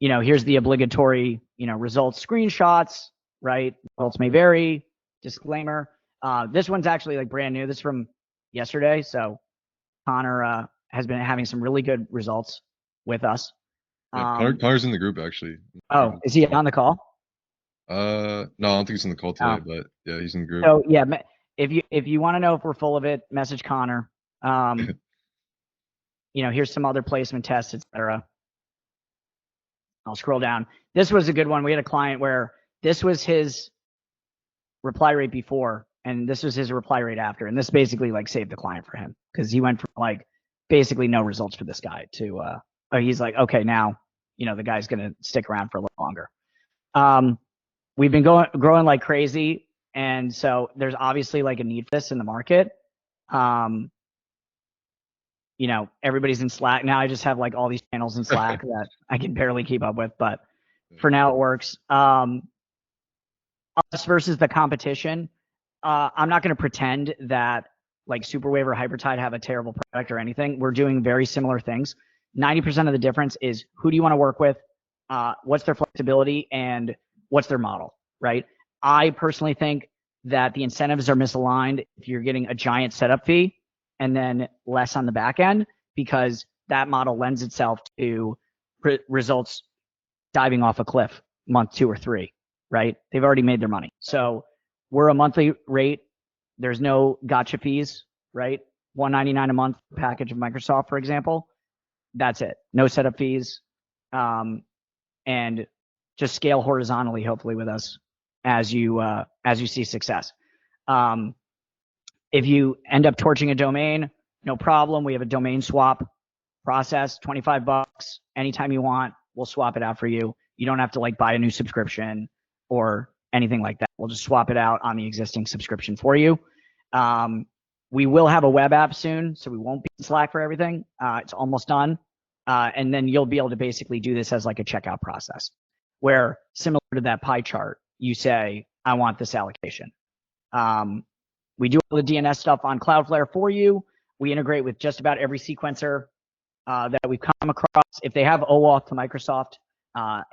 You know, here's the obligatory, you know, results screenshots, right? Results may vary, disclaimer. This one's actually like brand new. This is from yesterday. So Connor has been having some really good results with us. Yeah, Connor's in the group actually. Oh, is he on the call? No, I don't think he's in the call today, but yeah, he's in the group. So yeah, if you want to know if we're full of it, message Connor. You know, here's some other placement tests, etc. I'll scroll down. This was a good one. We had a client where this was his reply rate before, and this was his reply rate after. And this basically like saved the client for him because he went from like basically no results for this guy to he's like, okay, now, you know, the guy's going to stick around for a little longer. We've been growing like crazy. And so there's obviously like a need for this in the market. You know, everybody's in Slack. Now I just have like all these channels in Slack that I can barely keep up with, but for now it works. Us versus the competition. I'm not going to pretend that like Superwave or Hypertide have a terrible product or anything. We're doing very similar things. 90% of the difference is who do you want to work with, what's their flexibility, and what's their model, right? I personally think that the incentives are misaligned if you're getting a giant setup fee and then less on the back end, because that model lends itself to results diving off a cliff month 2 or 3, right? They've already made their money. So we're a monthly rate. There's no gotcha fees, right? $199 a month package of Microsoft, for example. That's it. No setup fees. And just scale horizontally, hopefully, with us as you see success. If you end up torching a domain, no problem. We have a domain swap process, $25 anytime you want. We'll swap it out for you. You don't have to like buy a new subscription or anything like that. We'll just swap it out on the existing subscription for you. We will have a web app soon, so we won't be in Slack for everything. It's almost done. And then you'll be able to basically do this as like a checkout process, where similar to that pie chart, you say, I want this allocation. We do all the DNS stuff on Cloudflare for you. We integrate with just about every sequencer that we've come across. If they have OAuth to Microsoft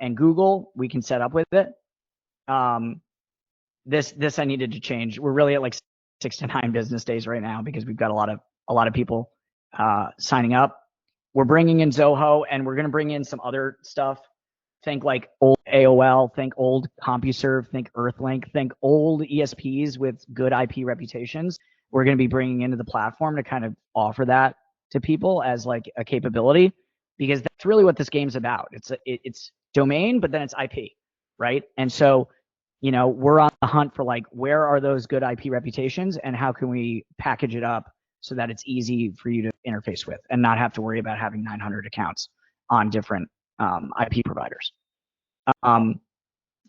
and Google, we can set up with it. This I needed to change. We're really at like 6 to 9 business days right now because we've got a lot of people signing up. We're bringing in Zoho, and we're going to bring in some other stuff. Think like old AOL, think old CompuServe, think Earthlink, think old ESPs with good IP reputations. We're going to be bringing into the platform to kind of offer that to people as like a capability, because that's really what this game's about. It's domain, but then it's IP, right? And so, we're on the hunt for like, where are those good IP reputations and how can we package it up so that it's easy for you to interface with and not have to worry about having 900 accounts on different IP providers.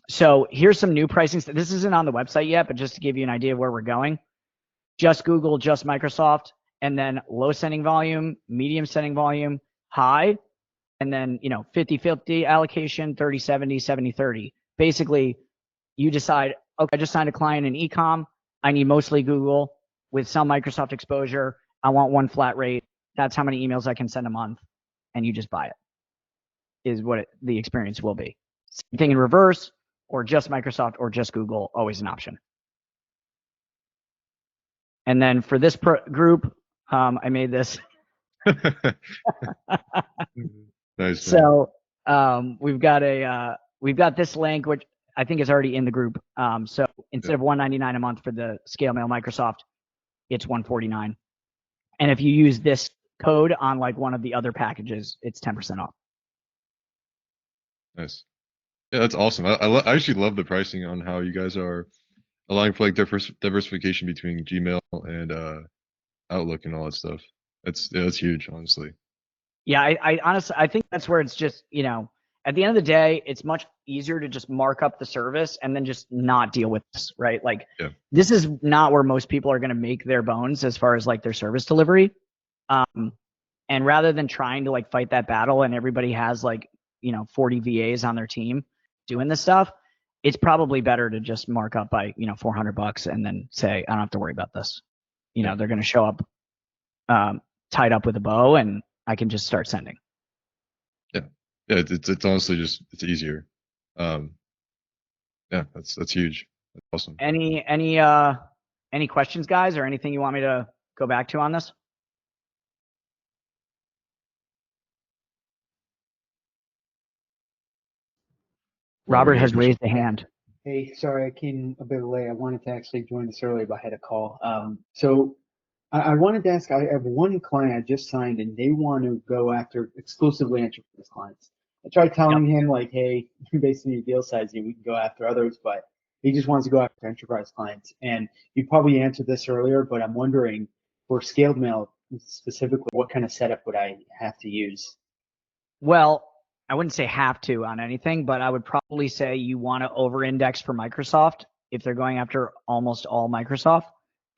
So here's some new pricing. This isn't on the website yet, but just to give you an idea of where we're going. Just Google, just Microsoft, and then low sending volume, medium sending volume, high, and then 50-50 allocation, 30-70, 70-30. Basically, you decide, okay, I just signed a client in ecom. I need mostly Google with some Microsoft exposure. I want one flat rate. That's how many emails I can send a month, and you just buy it. Is what the experience will be. Same thing in reverse, or just Microsoft or just Google, always an option. And then for this group, I made this. Nice. So we've got this link, which I think is already in the group. So instead of $199 a month for the Scale Mail Microsoft, it's $149. And if you use this code on like one of the other packages, it's 10% off. Nice. Yeah, that's awesome. I actually love the pricing on how you guys are allowing for like diversification between Gmail and Outlook and all that stuff. That's huge, honestly. Yeah, I honestly, I think that's where it's just, at the end of the day, it's much easier to just mark up the service and then just not deal with this, right? Like, This is not where most people are going to make their bones as far as like their service delivery. And rather than trying to like fight that battle and everybody has like, 40 VAs on their team doing this stuff, it's probably better to just mark up by, $400 and then say, I don't have to worry about this. They're going to show up tied up with a bow and I can just start sending. Yeah, it's honestly just, it's easier. Yeah, that's huge. That's awesome. Any questions, guys, or anything you want me to go back to on this? Robert has raised a hand. Hey, sorry, I came a bit late. I wanted to actually join this earlier, but I had a call. So I wanted to ask, I have one client I just signed and they want to go after exclusively enterprise clients. I tried telling him like, hey, based on your deal size, we can go after others, but he just wants to go after enterprise clients. And you probably answered this earlier, but I'm wondering for scaled mail specifically, what kind of setup would I have to use? Well, I wouldn't say have to on anything, but I would probably say you want to over-index for Microsoft if they're going after almost all Microsoft,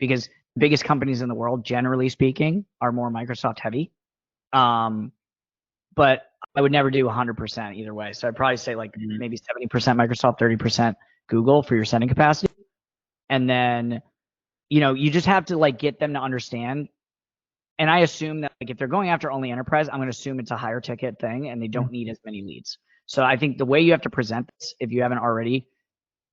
because the biggest companies in the world, generally speaking, are more Microsoft heavy. But I would never do 100% either way. So I'd probably say like maybe 70% Microsoft, 30% Google for your sending capacity. And then you just have to like get them to understand. And I assume that like if they're going after only enterprise, I'm going to assume it's a higher ticket thing and they don't need as many leads. So I think the way you have to present this, if you haven't already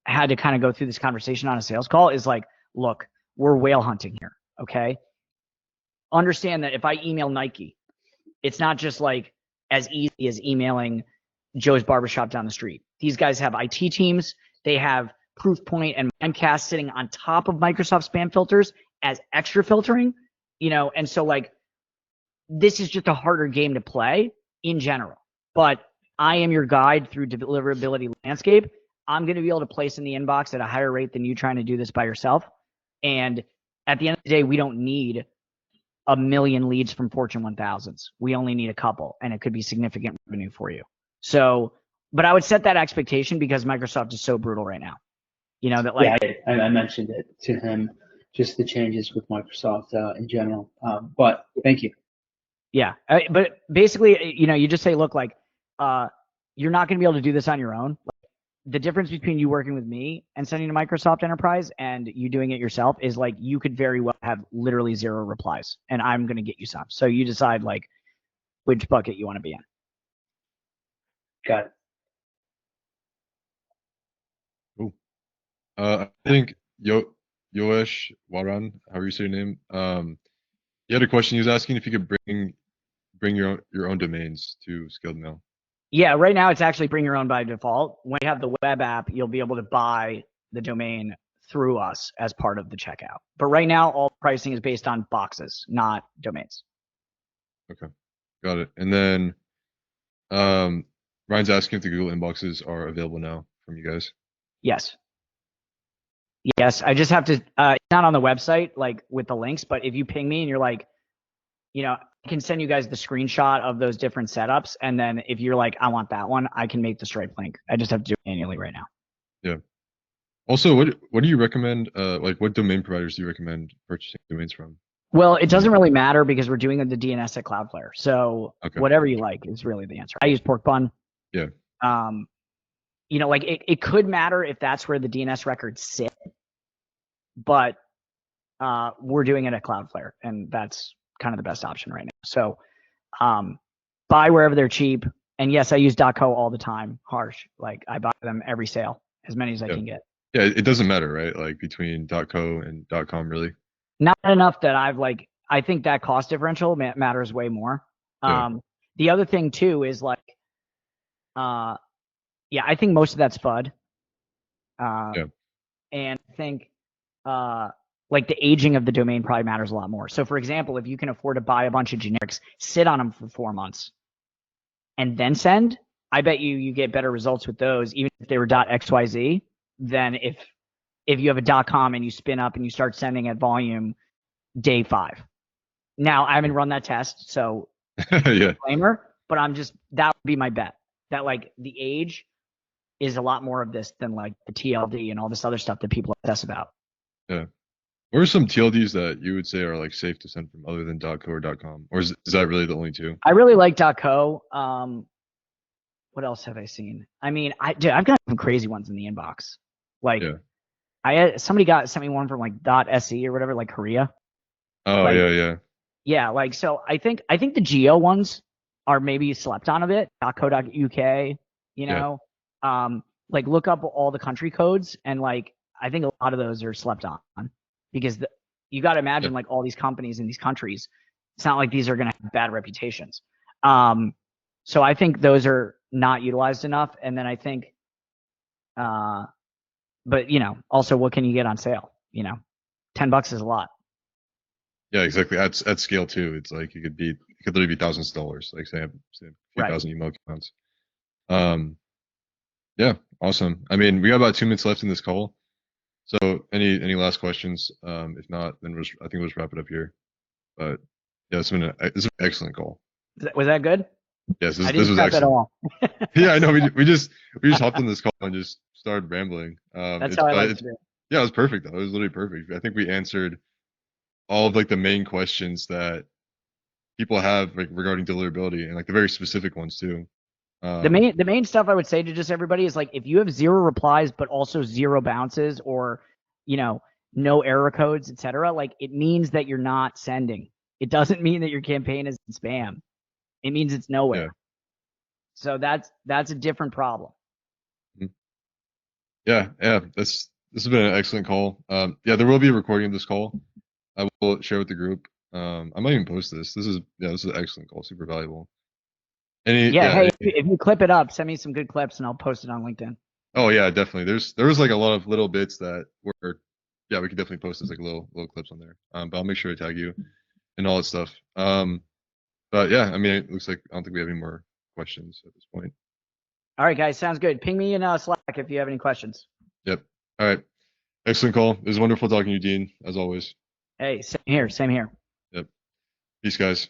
had to kind of go through this conversation on a sales call, is like, look, we're whale hunting here. Okay. Understand that if I email Nike, it's not just like as easy as emailing Joe's barbershop down the street. These guys have IT teams. They have Proofpoint and Mimecast sitting on top of Microsoft spam filters as extra filtering, and so like this is just a harder game to play in general. But I am your guide through deliverability landscape. I'm going to be able to place in the inbox at a higher rate than you trying to do this by yourself. And at the end of the day, we don't need a million leads from Fortune 1000s. We only need a couple, and it could be significant revenue for you. So, but I would set that expectation because Microsoft is so brutal right now. That like I mentioned it to him, just the changes with Microsoft in general. But thank you. Yeah, but basically, you just say, look, like, you're not going to be able to do this on your own. Like, the difference between you working with me and sending to Microsoft Enterprise and you doing it yourself is like you could very well have literally 0 replies, and I'm going to get you some. So you decide like which bucket you want to be in. Got it. Cool. I think Yoesh Waran, however you say your name, he had a question. He was asking if you could bring your own domains to Scaled Mail. Yeah, right now it's actually bring your own by default. When you have the web app, you'll be able to buy the domain through us as part of the checkout. But right now, all pricing is based on boxes, not domains. Okay, got it. And then Ryan's asking if the Google inboxes are available now from you guys. Yes. Yes, I just have to, it's not on the website, like with the links, but if you ping me and you're like, I can send you guys the screenshot of those different setups. And then if you're like, I want that one, I can make the Stripe link. I just have to do it manually right now. Yeah. Also, what do you recommend, like what domain providers do you recommend purchasing domains from? Well, it doesn't really matter because we're doing the DNS at Cloudflare. So Okay. whatever you like is really the answer. I use Pork Bun. Yeah. Like it could matter if that's where the DNS records sit, but we're doing it at Cloudflare, and that's kind of the best option right now. So buy wherever they're cheap. And yes, I use .co all the time. Harsh. Like I buy them every sale, as many as I can get. Yeah, it doesn't matter, right? Like between .co and .com, really. Not enough that I think that cost differential matters way more. Yeah. The other thing too is like, I think most of that's FUD. Yeah. And I think like the aging of the domain probably matters a lot more. So for example, if you can afford to buy a bunch of generics, sit on them for 4 months, and then send, I bet you get better results with those, even if they were .xyz, than if you have a .com and you spin up and you start sending at volume day 5. Now I haven't run that test, so yeah. disclaimer, but that would be my bet. That like the age is a lot more of this than like the TLD and all this other stuff that people obsess about. Yeah. What are some TLDs that you would say are like safe to send from other than .co or .com? Or is that really the only two? I really like .co. What else have I seen? I mean, I've got some crazy ones in the inbox. Like, yeah. Somebody sent me one from like .se or whatever, like Korea. Oh, like, yeah. Yeah, like so. I think the geo ones are maybe slept on a bit. .co.uk, like look up all the country codes, and like I think a lot of those are slept on because you got to imagine like all these companies in these countries. It's not like these are going to have bad reputations. So I think those are not utilized enough. And then I think, but also what can you get on sale? $10 is a lot. Yeah, exactly. At scale too, it's like it could literally be thousands of dollars. Like say a few thousand email accounts. Yeah, awesome. I mean, we got about 2 minutes left in this call. So any last questions? If not, then I think we'll just wrap it up here. But yeah, it's been an excellent call. Was that good? Yes, this was excellent. At all. Yeah, I know. We just hopped on this call and just started rambling. That's how I like to do it. Yeah, it was perfect though. It was literally perfect. I think we answered all of like the main questions that people have like regarding deliverability, and like the very specific ones too. The main stuff I would say to just everybody is like, if you have 0 replies but also 0 bounces, or no error codes, etc., like it means that you're not sending. It doesn't mean that your campaign is spam. It means it's nowhere. Yeah. So that's a different problem. Yeah, this has been an excellent call. Yeah, there will be a recording of this call. I will share with the group. I might even post this. This is an excellent call, super valuable. Hey, if you clip it up, send me some good clips and I'll post it on LinkedIn. Oh yeah, definitely. There was like a lot of little bits that were, yeah, we could definitely post as like little clips on there. But I'll make sure to tag you and all that stuff. But yeah, I mean, it looks like I don't think we have any more questions at this point. All right, guys, sounds good. Ping me in Slack if you have any questions. Yep. All right. Excellent call. It was wonderful talking to you, Dean, as always. Hey, same here. Yep. Peace, guys.